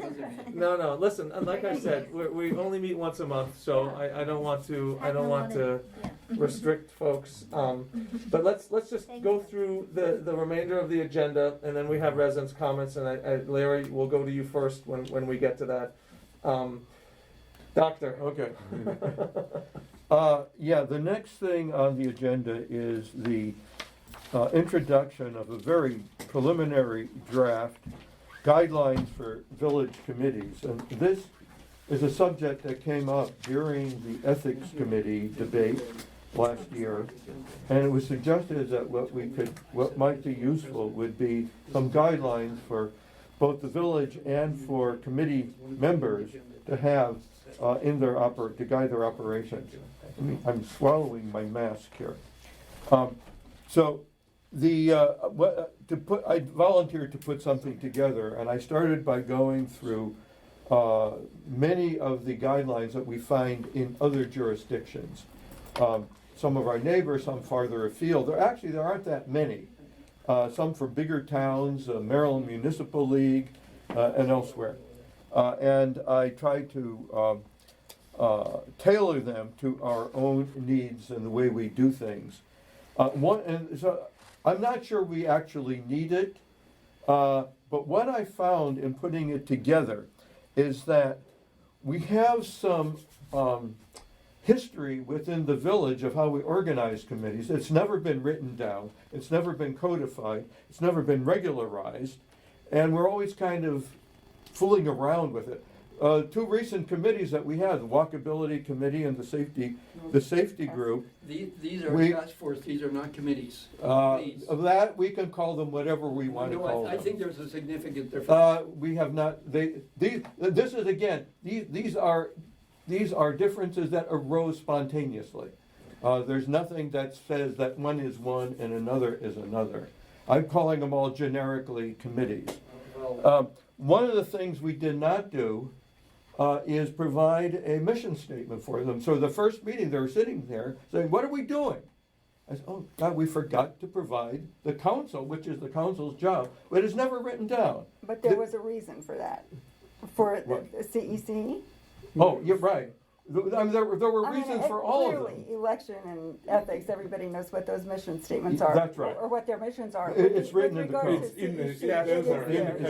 No. Listen, like I said, we only meet once a month, so I don't want to restrict folks. But let's just go through the remainder of the agenda, and then we have residents' comments. And Larry, we'll go to you first when we get to that. Doctor. Okay. The next thing on the agenda is the introduction of a very preliminary draft guidelines for village committees. And this is a subject that came up during the Ethics Committee debate last year. And it was suggested that what might be useful would be some guidelines for both the village and for committee members to have to guide their operations. I'm swallowing my mask here. I volunteered to put something together, and I started by going through many of the guidelines that we find in other jurisdictions. Some of our neighbors, some farther afield. There aren't that many. Some for bigger towns, Maryland Municipal League, and elsewhere. And I tried to tailor them to our own needs and the way we do things. So I'm not sure we actually need it, but what I found in putting it together is that we have some history within the village of how we organize committees. It's never been written down, it's never been codified, it's never been regularized, and we're always kind of fooling around with it. Two recent committees that we had, the Walkability Committee and the Safety Group. These are task force, these are not committees. Please. That, we can call them whatever we want to call them. I think there's a significant difference. We have not, this is again, these are differences that arose spontaneously. There's nothing that says that one is one and another is another. I'm calling them all generically committees. One of the things we did not do is provide a mission statement for them. So the first meeting, they were sitting there saying, what are we doing? I said, oh God, we forgot to provide the council, which is the council's job, but it's never written down. But there was a reason for that, for the CEC. Oh, you're right. I mean, there were reasons for all of them. Clearly, election and ethics, everybody knows what those mission statements are. That's right. Or what their missions are. It's written in the code. It's in the CEC, statutes.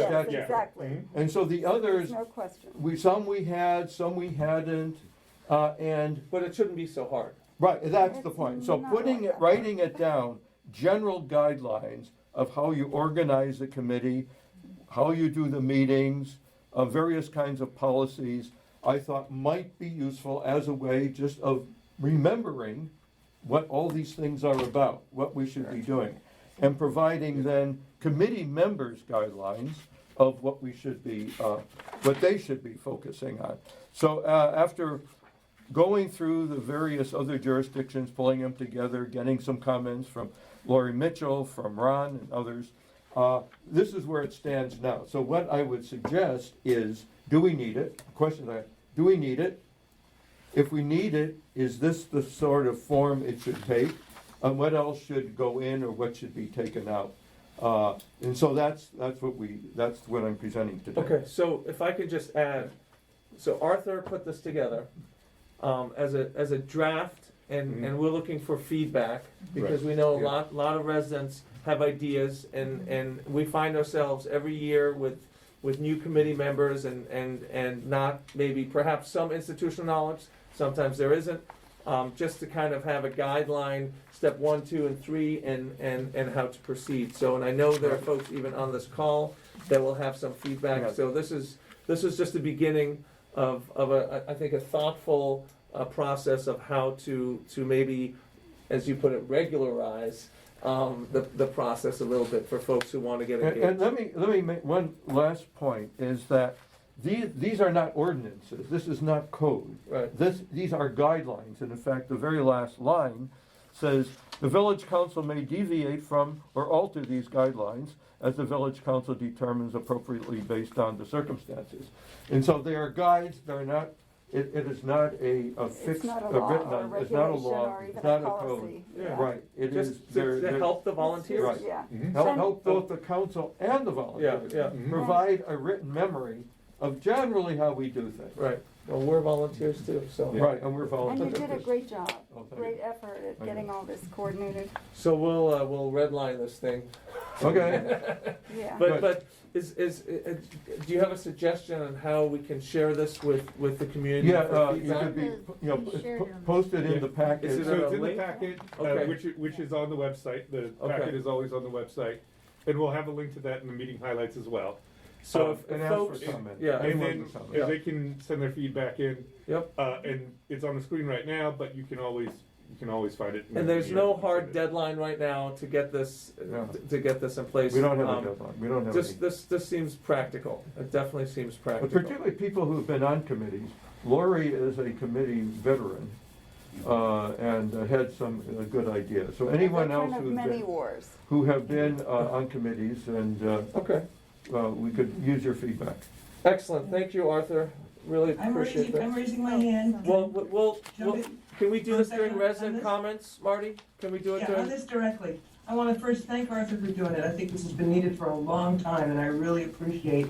Yes, exactly. And so the others, No question. some we had, some we hadn't, but it shouldn't be so hard. Right, that's the point. So writing it down, general guidelines of how you organize the committee, how you do the meetings, various kinds of policies, I thought might be useful as a way just of remembering what all these things are about, what we should be doing, and providing then committee members guidelines of what we should be, what they should be focusing on. So after going through the various other jurisdictions, pulling them together, getting some comments from Lori Mitchell, from Ron and others, this is where it stands now. So what I would suggest is, do we need it? Do we need it? If we need it, is this the sort of form it should take? And what else should go in or what should be taken out? And so that's what I'm presenting today. Okay, so if I could just add, so Arthur put this together as a draft, and we're looking for feedback because we know a lot of residents have ideas, and we find ourselves every year with new committee members and not maybe perhaps some institutional knowledge. Sometimes there isn't. just to kind of have a guideline, step 1, 2, and 3, and how to proceed. So, and I know there are folks even on this call that will have some feedback. Yes. So this is just the beginning of I think a thoughtful process of how to maybe, as you put it, regularize the process a little bit for folks who want to get engaged. And let me make one last point, is that these are not ordinances, this is not code. Right. These are guidelines, and in fact, the very last line says, "The village council may deviate from or alter these guidelines as the village council determines appropriately based on the circumstances." And so they are guides, they're not, it is not a fixed, not a a law written, or a it's not a regulation law, or even it's a not a policy. code. Yeah. Right, it is, Just they're- to they're- help the volunteers. Right. Yeah. help both the council and the volunteers. Yeah. Provide a written memory of generally how we do things. Right. Well, we're volunteers too, so. Right, and we're And volunteers. you did a great job, Oh, thank great you. effort at Thank getting you. all this coordinated. So we'll redline this thing. Okay. Yeah. But do you have a suggestion on how we can share this with the community? Yeah, for you feedback? could be, Be shared on- posted in Yeah. the packet. Is it So on it's a in the link? packet, Okay. which is on the website. The Okay. packet is always on the website. And we'll have a link to that in the meeting highlights as well. So if And ask for folks, comment. yeah. And Anyone then with comment. if they can send their feedback in, Yep. and it's on the screen right now, but you can always find it. And there's no hard deadline right now to get this No. to get this in place. We don't have a deadline, we don't have any. This seems practical. It definitely seems But practical. particularly people who've been on committees. Lori is a committee veteran, and had some good ideas. So anyone else Veteran of who's many been, wars. who have been on committees, and Okay. we could use your feedback. Excellent. Thank you, Arthur. Really appreciate I'm that. raising my hand. Well, we'll Jump in. can we do For a this during second on resident this? comments, Marty? Can we do it Yeah, on during? this directly. I want to first thank Arthur for doing it. I think this has been needed for a long time, and I really appreciate,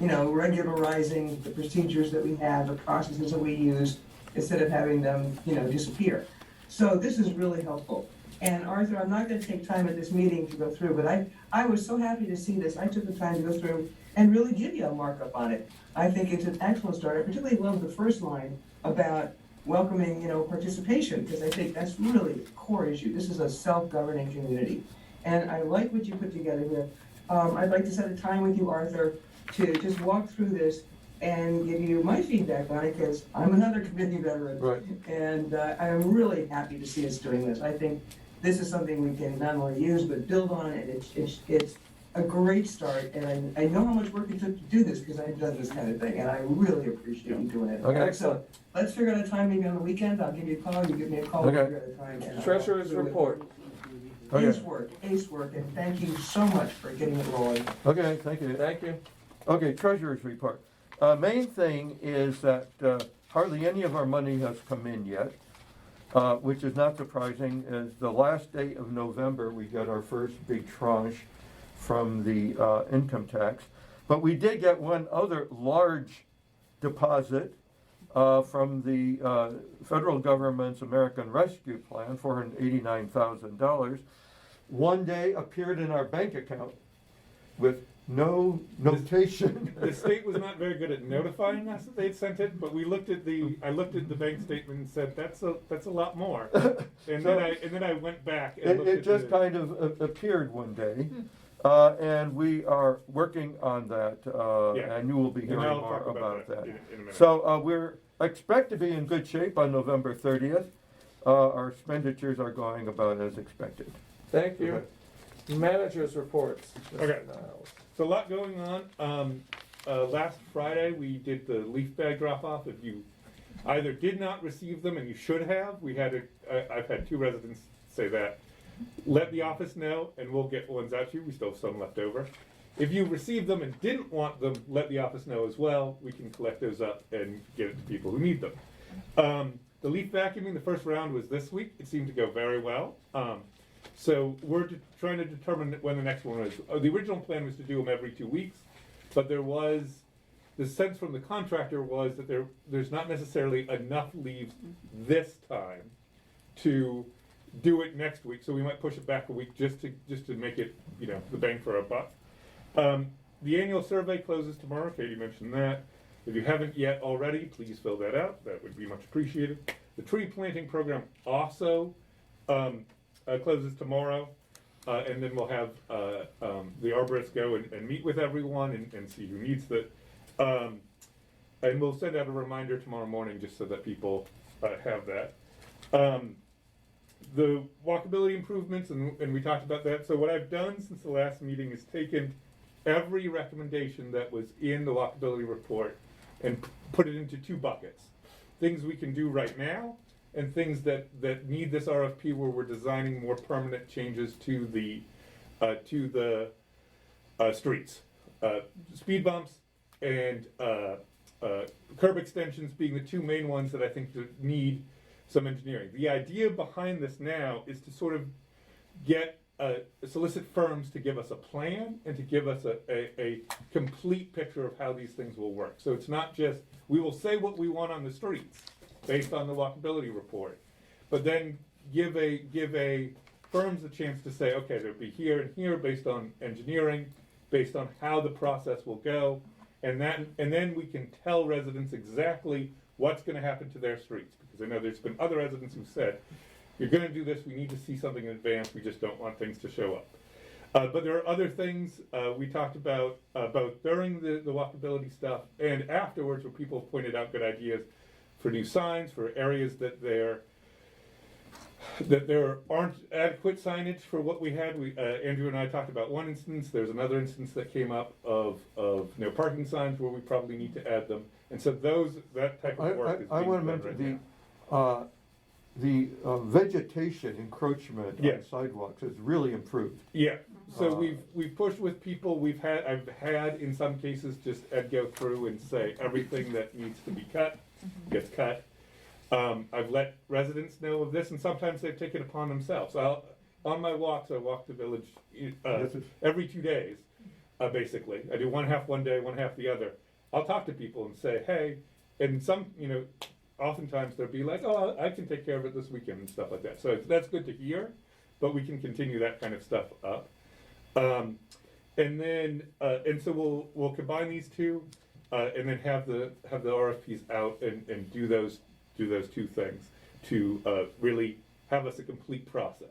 regularizing the procedures that we have, the processes that we use, instead of having them, disappear. So this is really helpful. And Arthur, I'm not going to take time at this meeting to go through, but I was so happy to see this. I took the time to go through and really give you a markup on it. I think it's an excellent start. I particularly love the first line about welcoming, participation, because I think that's really a core issue. This is a self-governing community. And I like what you put together here. I'd like to set a time with you, Arthur, to just walk through this and give you my feedback on it, because I'm another committee veteran. Right. And I'm really happy to see us doing this. I think this is something we can not only use, but build on, and it's a great start. And I know how much work it took to do this, because I've done this kind of thing, and I really appreciate you doing it. Okay. Excellent. So let's figure out a time, maybe on the weekend. I'll give you a call, you give me a call, we'll Okay. figure out a time. and I'll Treasurer's do it. report. Okay. Ace work, and thank you so much for getting it rolling. Okay, thank you. Thank you. Okay, treasurer's report. Main thing is that hardly any of our money has come in yet, which is not surprising, as the last day of November, we got our first big tranche from the income tax. But we did get one other large deposit from the federal government's American Rescue Plan, $489,000. One day appeared in our bank account with no notation. The state was not very good at notifying us that they'd sent it, but I looked at the bank statement and said, that's a lot more. And then I went back and looked It at just the. kind of appeared one day, and we are working on that, Yeah. and you will be And hearing I'll more talk about that. in a minute. So we're expect to be in good shape on November 30th. Our expenditures are going about as expected. Thank you. Managers reports. Mr. Okay. Niles. So a lot going on. Last Friday, we did the leaf bag drop-off. If you either did not receive them, and you should have, I've had 2 residents say that. Let the office know, and we'll get ones out to you. We still have some left over. If you received them and didn't want them, let the office know as well. We can collect those up and get it to people who need them. The leaf vacuuming, the first round was this week. It seemed to go very well. So we're trying to determine when the next one is. The original plan was to do them every 2 weeks, but there was, the sense from the contractor was that there's not necessarily enough leaves this time to do it next week, so we might push it back a week just to make it, the bang for our buck. The annual survey closes tomorrow. Katie mentioned that. If you haven't yet already, please fill that out. That would be much appreciated. The tree planting program also closes tomorrow, and then we'll have the arborists go and meet with everyone and see who needs it. And we'll send out a reminder tomorrow morning just so that people have that. The walkability improvements, and we talked about that. So what I've done since the last meeting is taken every recommendation that was in the walkability report and put it into two buckets. Things we can do right now and things that need this RFP where we're designing more permanent changes to the streets. Speed bumps and curb extensions being the two main ones that I think that need some engineering. The idea behind this now is to sort of get solicit firms to give us a plan and to give us a complete picture of how these things will work. So it's not just, we will say what we want on the streets based on the walkability report, but then give firms a chance to say, okay, there'll be here and here based on engineering, based on how the process will go, and then we can tell residents exactly what's going to happen to their streets. Because I know there's been other residents who said, you're going to do this, we need to see something in advance, we just don't want things to show up. But there are other things we talked about both during the walkability stuff and afterwards, where people pointed out good ideas for new signs, for areas that there aren't adequate signage for what we had. Andrew and I talked about one instance. There's another instance that came up of no parking signs where we probably need to add them. And so that type of work is I being want to done right mention now. the vegetation encroachment Yeah. on sidewalks has really improved. Yeah, so we've pushed with people. I've had in some cases just Ed go through and say everything that needs to be cut gets cut. I've let residents know of this, and sometimes they've taken it upon themselves. On my walks, I walk the village every 2 days, basically. I do one half one day, one half the other. I'll talk to people and say, hey, and some, oftentimes they'll be like, oh, I can take care of it this weekend and stuff like that. So that's good to hear, but we can continue that kind of stuff up. And so we'll combine these two, and then have the RFPs out and do those two things to really have us a complete process.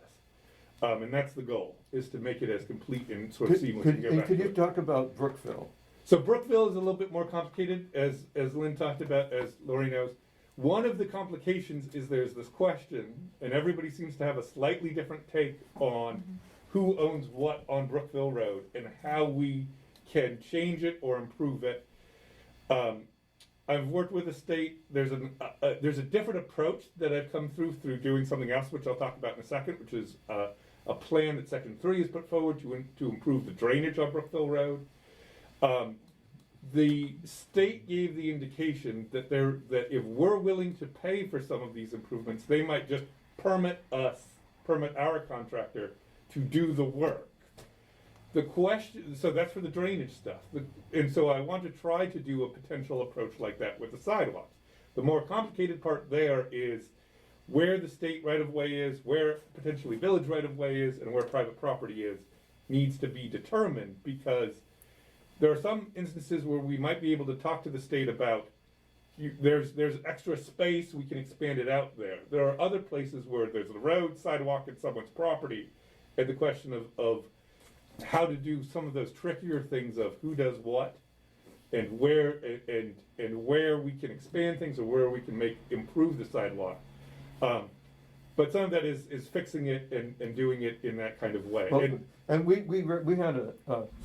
And that's the goal, is to make it as complete and sort of seamless. Could you talk about Brookville? So Brookville is a little bit more complicated, as Lynn talked about, as Lori knows. One of the complications is there's this question, and everybody seems to have a slightly different take on who owns what on Brookville Road and how we can change it or improve it. I've worked with the state. There's a different approach that I've come through doing something else, which I'll talk about in a second, which is a plan that Section 3 has put forward to improve the drainage on Brookville Road. The state gave the indication that if we're willing to pay for some of these improvements, they might just permit our contractor to do the work. The question, so that's for the drainage stuff. And so I want to try to do a potential approach like that with the sidewalks. The more complicated part there is where the state right-of-way is, where potentially village right-of-way is, and where private property is, needs to be determined, because there are some instances where we might be able to talk to the state about there's extra space, we can expand it out there. There are other places where there's a road, sidewalk, and someone's property, and the question of how to do some of those trickier things of who does what, and where we can expand things or where we can improve the sidewalk. But some of that is fixing it and doing it in that kind of way. Well, and we had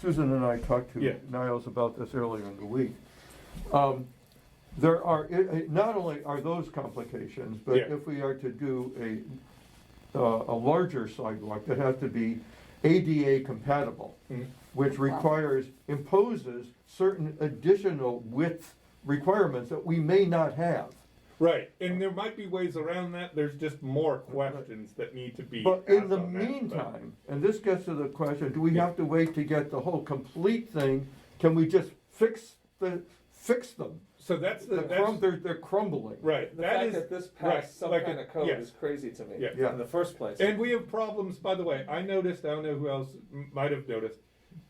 Susan and I talked to Niles about this earlier in the week. There are not only are those complications, but if we are to do a larger sidewalk that has to be ADA compatible, which imposes certain additional width requirements that we may not have. Right, and there might be ways around that. There's just more questions that need to be But in the asked on that, meantime, and this gets to the question, do we have to wait to get the whole complete thing? Can we just fix them? So that's they're crumbling. Right. The fact that this passed some kind of code is crazy to me in the first place. And we have problems, by the way. I noticed, I don't know who else might have noticed,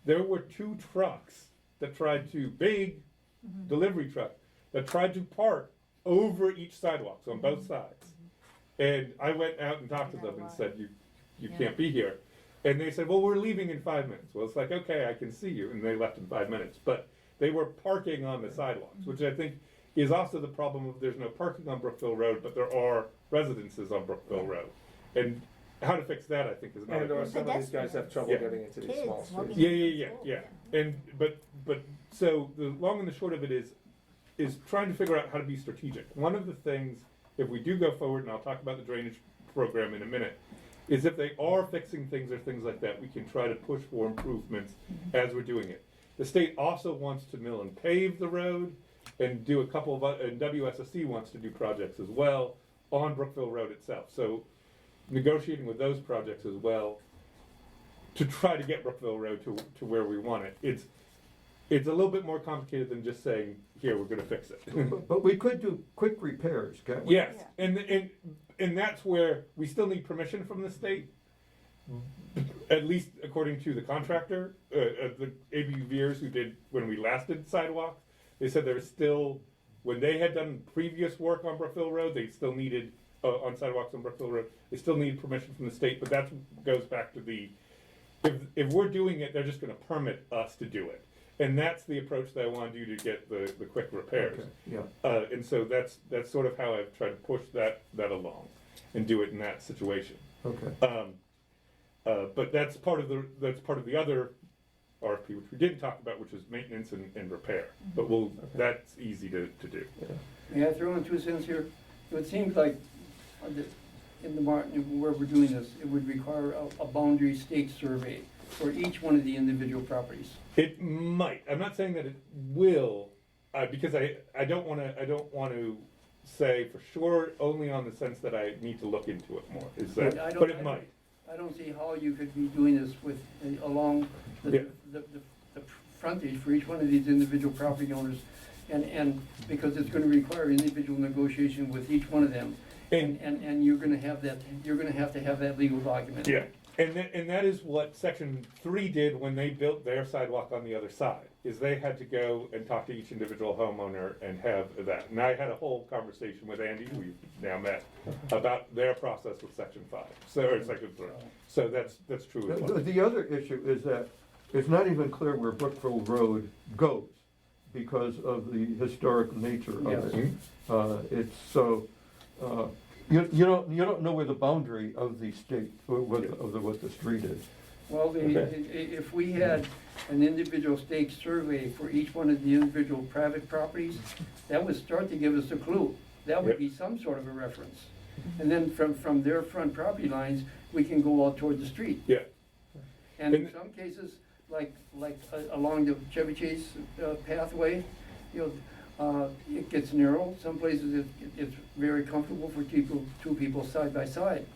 there were 2 trucks that tried to, delivery trucks, that tried to park over each sidewalk, so on both sides. And I went out and talked to them and said, you can't be here. And they said, well, we're leaving in 5 minutes. Well, it's like, okay, I can see you. And they left in 5 minutes. But they were parking on the sidewalks, which I think is also the problem of there's no parking on Brookville Road, but there are residences on Brookville Road. And how to fix that, I think, is another And or question. some of these guys have trouble getting into these small streets. Yeah. And but so the long and the short of it is trying to figure out how to be strategic. One of the things, if we do go forward, and I'll talk about the drainage program in a minute, is if they are fixing things or things like that, we can try to push for improvements as we're doing it. The state also wants to mill and pave the road and do a couple of, and WSSC wants to do projects as well on Brookville Road itself. So negotiating with those projects as well to try to get Brookville Road to where we want it. It's a little bit more complicated than just saying, here, we're gonna fix it. But we could do quick repairs, can't we? Yes, and that's where we still need permission from the state, at least according to the contractor, the AB Veers who did, when we last did sidewalks, they said there was still, when they had done previous work on Brookville Road, they still needed, on sidewalks on Brookville Road, they still needed permission from the state, but that goes back to the, if we're doing it, they're just gonna permit us to do it. And that's the approach that I want to do to get the quick repairs. Okay, yeah. And so that's sort of how I've tried to push that along and do it in that situation. Okay. But that's part of the other RFP, which we didn't talk about, which is maintenance and repair. But that's easy to do. May I throw in 2 cents here? It seems like in the where we're doing this, it would require a boundary stake survey for each one of the individual properties. It might. I'm not saying that it will, because I don't want to say for sure, only on the sense that I need to look into it more. But it might. I don't see how you could be doing this with along the frontage for each one of these individual property owners, and because it's going to require individual negotiation with each one of them, and you're going to have to have that legal document. Yeah. And that is what Section 3 did when they built their sidewalk on the other side, is they had to go and talk to each individual homeowner and have that. And I had a whole conversation with Andy, who we've now met, about their process with Section 5, or Section 3. So that's true as well. The other issue is that it's not even clear where Brookville Road goes because of the historic nature of it. It's so, you don't know where the boundary of the state, what the street is. Well, if we had an individual stake survey for each one of the individual private properties, that would start to give us a clue. That would be some sort of a reference. And then from their front property lines, we can go out toward the street. Yeah. And in some cases, like along the Chevy Chase pathway, it gets narrow. Some places it's very comfortable for two people side by side.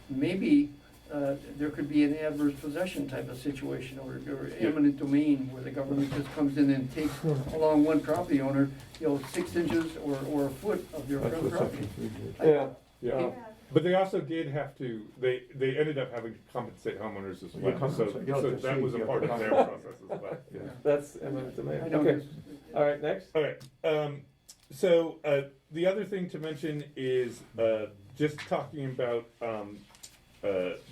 Maybe there could be an adverse possession type of situation, or eminent domain, where the government just comes in and takes along one property owner, 6 inches or a foot of their front property. Yeah. But they also did have to, they ended up having to compensate homeowners as well. So that was a part of their process as well. Yeah. That's eminent domain. Okay. All right, next. All right. So the other thing to mention is just talking about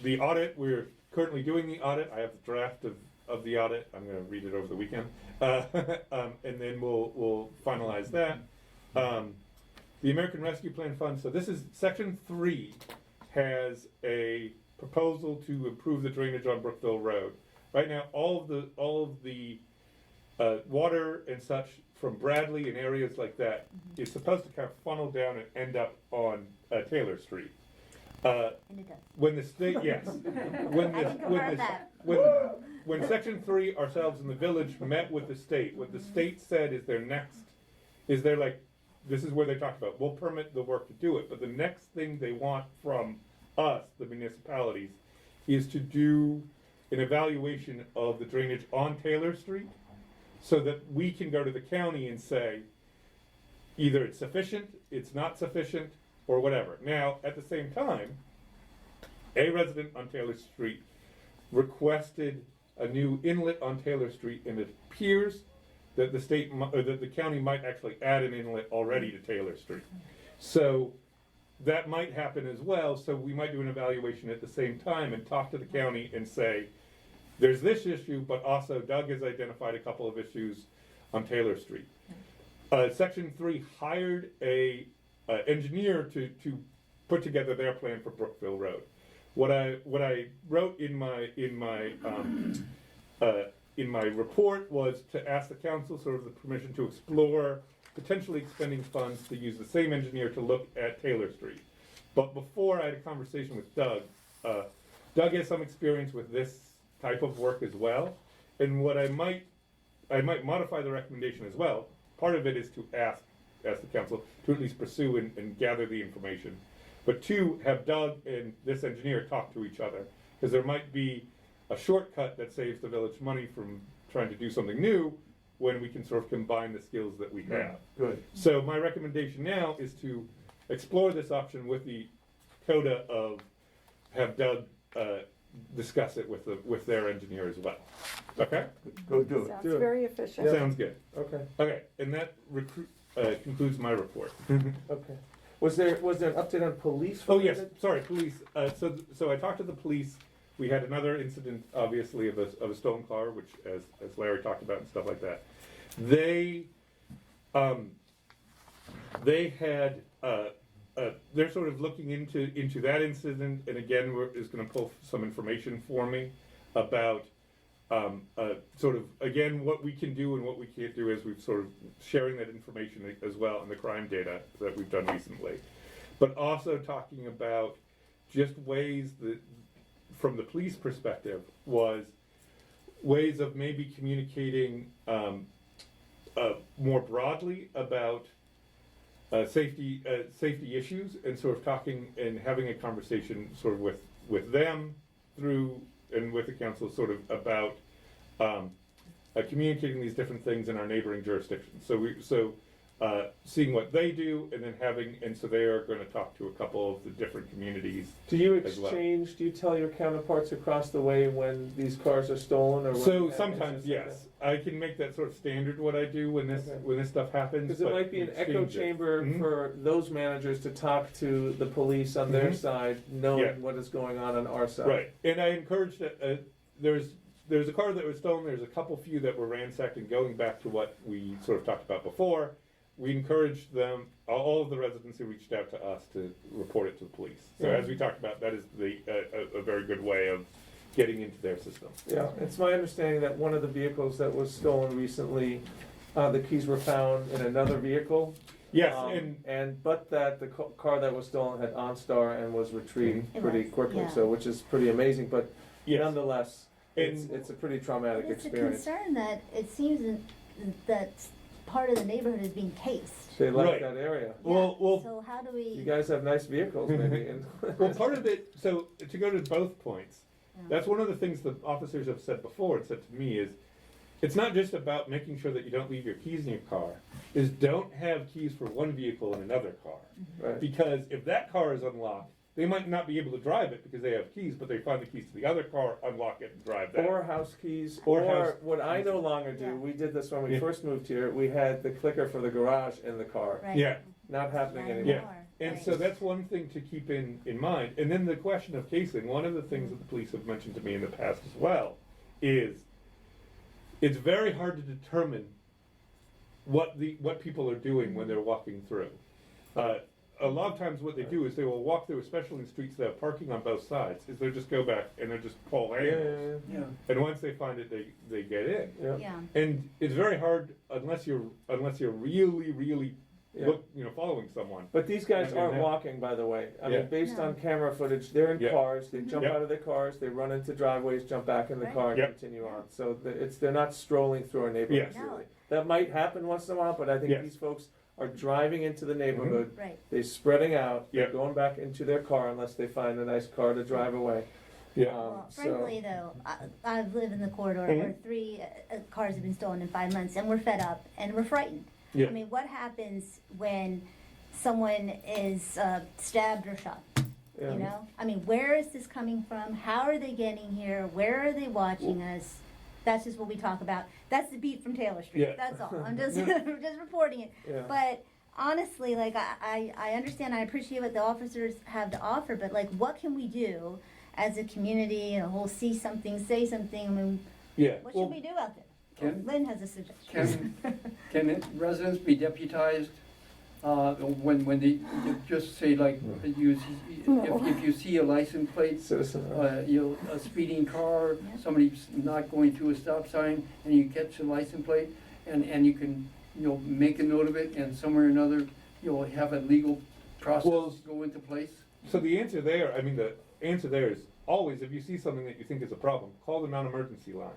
the audit. We're currently doing the audit. I have the draft of the audit. I'm going to read it over the weekend, and then we'll finalize that. The American Rescue Plan Fund. So this is Section 3 has a proposal to improve the drainage on Brookville Road. Right now, all of the water and such from Bradley and areas like that is supposed to kind of funnel down and end up on Taylor Street. And it does. When the state, yes, when Section 3 ourselves in the village met with the state, what the state said is they're like, this is where they talked about, we'll permit the work to do it, but the next thing they want from us, the municipalities, is to do an evaluation of the drainage on Taylor Street, so that we can go to the county and say, either it's sufficient, it's not sufficient, or whatever. Now, at the same time, a resident on Taylor Street requested a new inlet on Taylor Street, and it appears that that the county might actually add an inlet already to Taylor Street. So that might happen as well, so we might do an evaluation at the same time and talk to the county and say, there's this issue, but also Doug has identified a couple of issues on Taylor Street. Section 3 hired a engineer to put together their plan for Brookville Road. What I wrote in my report was to ask the council sort of the permission to explore potentially expending funds to use the same engineer to look at Taylor Street. But before I had a conversation with Doug, Doug has some experience with this type of work as well, and what I might modify the recommendation as well. Part of it is to ask the council to at least pursue and gather the information, but two, have Doug and this engineer talk to each other, because there might be a shortcut that saves the village money from trying to do something new when we can sort of combine the skills that we have. Good. So my recommendation now is to explore this option with the CODA of have Doug discuss it with their engineer as well. Okay? Go do it. Sounds very efficient. Sounds good. Okay. Okay, and that concludes my report. Okay. Was there an update on police? Oh yes, sorry, police. So I talked to the police. We had another incident, obviously, of a stolen car, which, as Larry talked about and stuff like that. They're sort of looking into that incident, and again, is going to pull some information for me about sort of again what we can do and what we can't do, as we've sort of sharing that information as well in the crime data that we've done recently, but also talking about just ways that, from the police perspective, was ways of maybe communicating more broadly about safety issues, and sort of talking and having a conversation sort of with them through and with the council sort of about communicating these different things in our neighboring jurisdictions. So seeing what they do, and then so they are going to talk to a couple of the different communities. Do you as well. exchange? Do you tell your counterparts across the way when these cars are stolen, or So sometimes, yes, I can make that sort of standard what I do when this stuff happens. Because it might be an echo chamber for those managers to talk to the police on their side, knowing what is going on our side. Right, and I encourage that. There's a car that was stolen. There's a few that were ransacked, and going back to what we sort of talked about before, we encouraged them. All of the residents who reached out to us to report it to the police. So as we talked about, that is a very good way of getting into their system. Yeah, it's my understanding that one of the vehicles that was stolen recently, the keys were found in another vehicle. Yes, but that the car that was stolen had OnStar and was retrieved pretty quickly. yeah. So, which is pretty amazing. But yes. nonetheless, it's a pretty traumatic It's experience. a concern that it seems that part of the neighborhood is being cased. They like Right. that area. Well, So how do we? You guys have nice vehicles, maybe. well, part of it. So to go to both points, that's one of the things the officers have said before. And said to me is, it's not just about making sure that you don't leave your keys in your car. Is don't have keys for one vehicle in another car, Right. because if that car is unlocked, they might not be able to drive it because they have keys, but they find the keys to the other car, unlock it, and drive that. Or house keys, Or or house what I keys. no longer do. Yeah. We did this when we Yeah. first moved here. We had the clicker for the garage in the car. Right. Yeah. Not happening Not anymore. anymore. And Right. so that's one thing to keep in mind. And then the question of casing, one of the things that the police have mentioned to me in the past as well, is it's very hard to determine what people are doing when they're walking through. A lot of times what they do is they will walk through, especially in streets that have parking on both sides, is they'll just go back and they'll just pull handles. Yeah. And once they find it, they get in. Yeah. Yeah. And it's very hard unless you're really following someone. But these guys Yeah. aren't walking, by the way. I Yeah. mean, based No. on camera footage, they're in Yeah. cars. They jump Yep. out of their cars. They run into driveways, jump back in the Right. car, and Yep. continue on. So they're not strolling through our neighborhood. Yes. No. That might happen once in a while, but I think Yes. these folks are driving into the neighborhood. Right. They're spreading out. They're Yep. going back into their car unless they find a nice car to drive away. Yeah. Well, So- frankly, though, I've lived in the corridor Mhm. where 3 cars have been stolen in 5 months, and we're fed up and we're frightened. Yeah. I mean, what happens when someone is stabbed or shot? Yeah. You know, I mean, where is this coming from? How are they getting here? Where are they watching us? That's just what we talk about. That's the beat from Taylor Street. Yeah. That's all. I'm just just reporting it. Yeah. But honestly, like, I understand, I appreciate what the officers have to offer, but like, what can we do as a community, and we'll see something, say something, I mean, Yeah. what well, should we do out there? Can- Lynn has a suggestion. Can residents be deputized, when they just say like, if you see a license plate, Citizen. a speeding car, somebody's not going through a stop sign, and you catch the license plate, and you can, make a note of it, and somewhere or another, you'll have a legal process Well, go into place? So the answer there, I mean, the answer there is always, if you see something that you think is a problem, call the non-emergency line.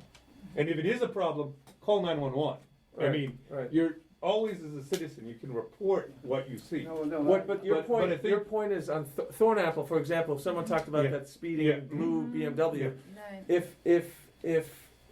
And if it is a problem, call 911. I Right, mean, right. you're always, as a citizen, you can report what you see. What, but your but I point, think- your point is on Thornapple, for example, if someone talked about Yeah. that speeding Yeah. blue BMW, Right.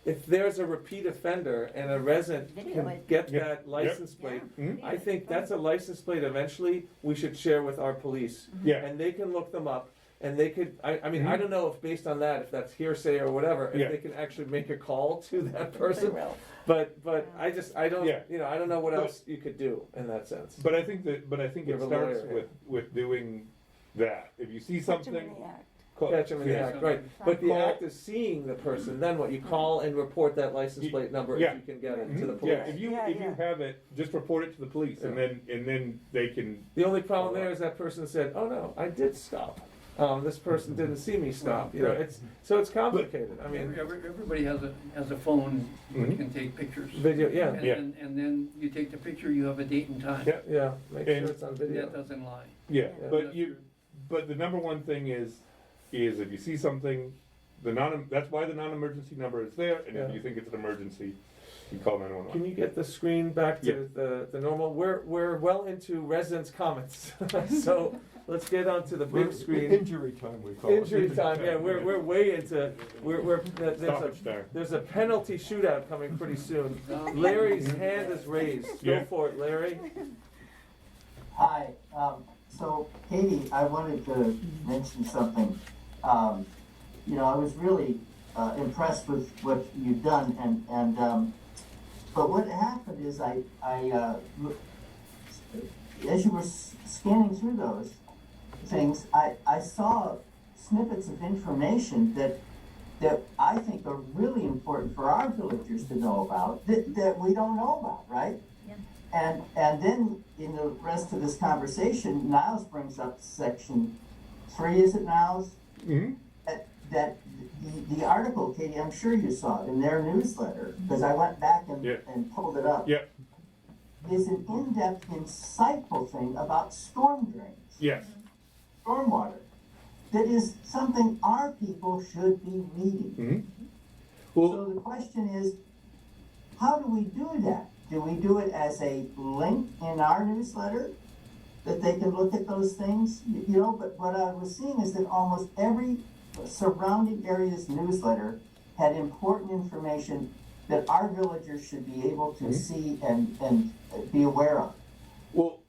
if there's a repeat offender and a resident Video can it. get Yeah. that license plate, Mhm. I think that's a license plate eventually we should share with our police. Yeah. And they can look them up, and they could, I mean, I Mhm. don't know if based on that, if that's hearsay or whatever, if Yeah. they can actually make a call to that They person. will. But I don't, Yeah. I don't know what But- else you could do in that sense. But I think it You have a starts lawyer, with doing that. If you see Catch 'em something, in the act. call. Catch them in the yeah. act, right. But the Call- act is seeing the person, then what, you call and report that license plate number if Yeah. you can get it Mhm. to the police. Yeah, if you Yeah. have it, just report it to the police, and then they can. The only problem there is that person said, oh no, I did stop. This person didn't see me stop, Right. it's complicated, I mean, Everybody has a phone which Mhm. can take pictures. video, yeah, And then you take the picture, you have a date and time. Yeah. yeah, make sure And- it's on video. That doesn't lie. Yeah, Yeah. but the number one thing is if you see something, that's why the non-emergency number is there, and if Yeah. you think it's an emergency, you call 911. Can you get the screen back to the normal? We're well into residents' comments, so let's get onto the big screen. Injury time, we call it. Injury time, yeah, we're way into, Stoppage time. there's a penalty shootout coming pretty soon. Larry's hand is raised, go Yeah. for it, Larry. Hi, so Katie, I wanted to mention something. I was really impressed with what you've done, but what happened is as you were scanning through those things, I saw snippets of information that I think are really important for our villagers to know about, that we don't know about, right? And then in the rest of this conversation, Niles brings up section 3, is it Niles? Mm-hmm. That the article, Katie, I'm sure you saw it in their newsletter, because I went back and pulled it up. Yeah. Is an in-depth, insightful thing about storm drains, Yes. stormwater. That is something our people should be reading. Mm-hmm. Well, So the question is, how do we do that? Do we do it as a link in our newsletter that they can look at those things? But what I was seeing is that almost every surrounding area's newsletter had important information that our villagers should be able to see and be aware of. well,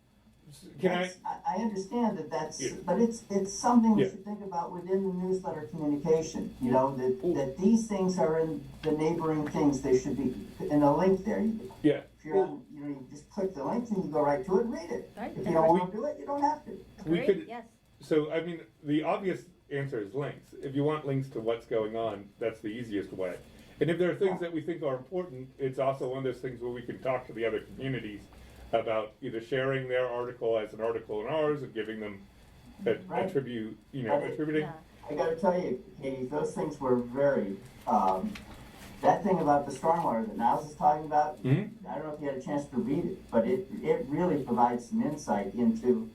can I? I understand that's, Yeah. but it's something we Yeah. should think about within the newsletter communication, that these things are in the neighboring things, they should be in a link there. Yeah. If you're on, you just click the link and you go right to it and read it. Right. If you don't want to do it, you don't have to. We could. Yes. So, I mean, the obvious answer is links. If you want links to what's going on, that's the easiest way. And if there are things that we think are important, it's also one of those things where we can talk to the other communities about either sharing their article as an article in ours and giving them Right. attributing. Yeah. I gotta tell you, Katie, those things were very, that thing about the stormwater that Niles is talking about, Mhm. I don't know if you had a chance to read it, but it really provides some insight into,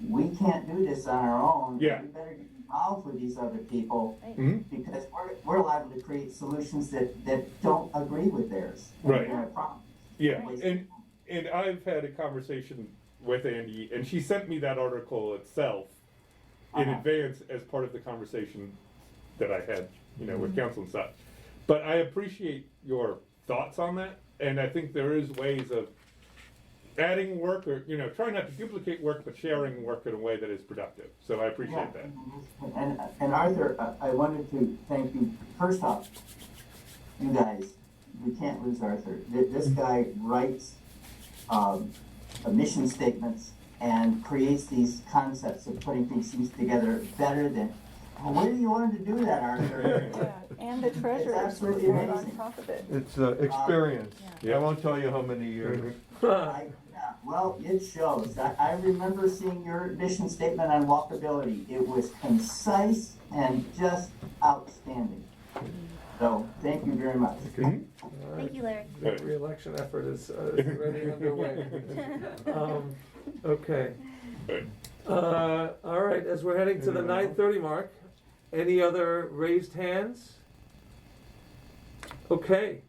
we can't do this on our own. Yeah. We better get involved with these other people, Mhm. because we're liable to create solutions that don't agree with theirs. Right. And they're a problem. Yeah, and I've had a conversation with Andy, and she sent me that article itself in advance as part of the conversation that I had, with council and such. But I appreciate your thoughts on that, and I think there is ways of adding work or, trying not to duplicate work, but sharing work in a way that is productive. So I appreciate that. And Arthur, I wanted to thank you, first off, you guys, we can't lose Arthur. This guy writes mission statements and creates these concepts of putting things together better than, well, when do you learn to do that, Arthur? Yeah, and the treasurer's absolutely report on amazing. top of it. It's experience. Yeah. I won't tell you how many years. Yeah, well, it shows. I remember seeing your mission statement on walkability. It was concise and just outstanding. So, thank you very much. Thank you, Larry. The re-election effort is already underway. Okay. All right, as we're heading to the 9:30 mark, any other raised hands? Okay.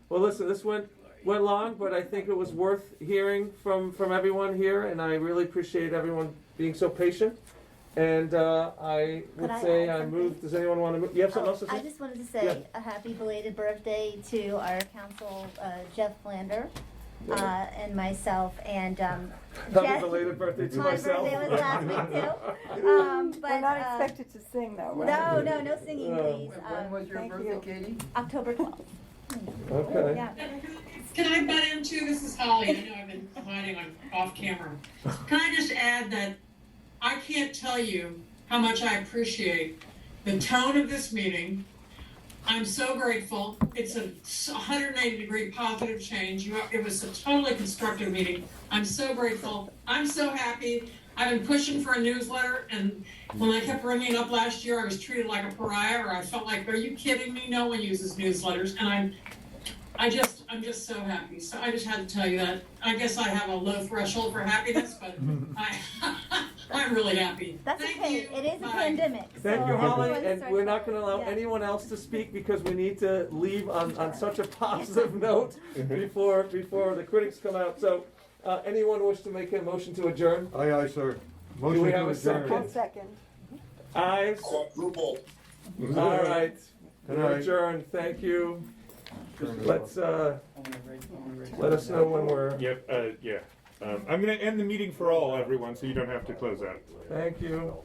Well, listen, this went long, but I think it was worth hearing from everyone here, and I really appreciate everyone being so patient. And I would Could I say add I something? move. Does anyone want to move? You have something else to say? I just wanted to say Yeah. a happy belated birthday to our council, Jeff Flander, and myself, and Happy Jeff- belated birthday to my myself. birthday was last week too. But, We're not expected to sing though, right? No singing, please. When was your thank birthday, you. Katie? October 12th. Okay. Yeah. Can I butt in too? This is Holly. I know I've been hiding off camera. Can I just add that I can't tell you how much I appreciate the tone of this meeting. I'm so grateful. It's a 180-degree positive change. It was a totally constructive meeting. I'm so grateful. I'm so happy. I've been pushing for a newsletter, and when I kept bringing it up last year, I was treated like a pariah, or I felt like, are you kidding me? No one uses newsletters, and I'm just so happy. So I just had to tell you that. I guess I have a low threshold for happiness, but I'm really happy. That's Thank okay. you. It is a Bye. pandemic. Thank so you, Holly, everyone and starts we're not going to allow yeah. anyone else to speak because we need to leave on such a positive note before the critics come out. So, anyone wish to make a motion to adjourn? Aye, aye, sir. Do we Motion have to a adjourn. second? I'll second. Ayes? Quadruple. All right. Good We're night. adjourned. Thank you. Let's let us know when we're. Yep, yeah. I'm gonna end the meeting for all, everyone, so you don't have to close out. Thank you.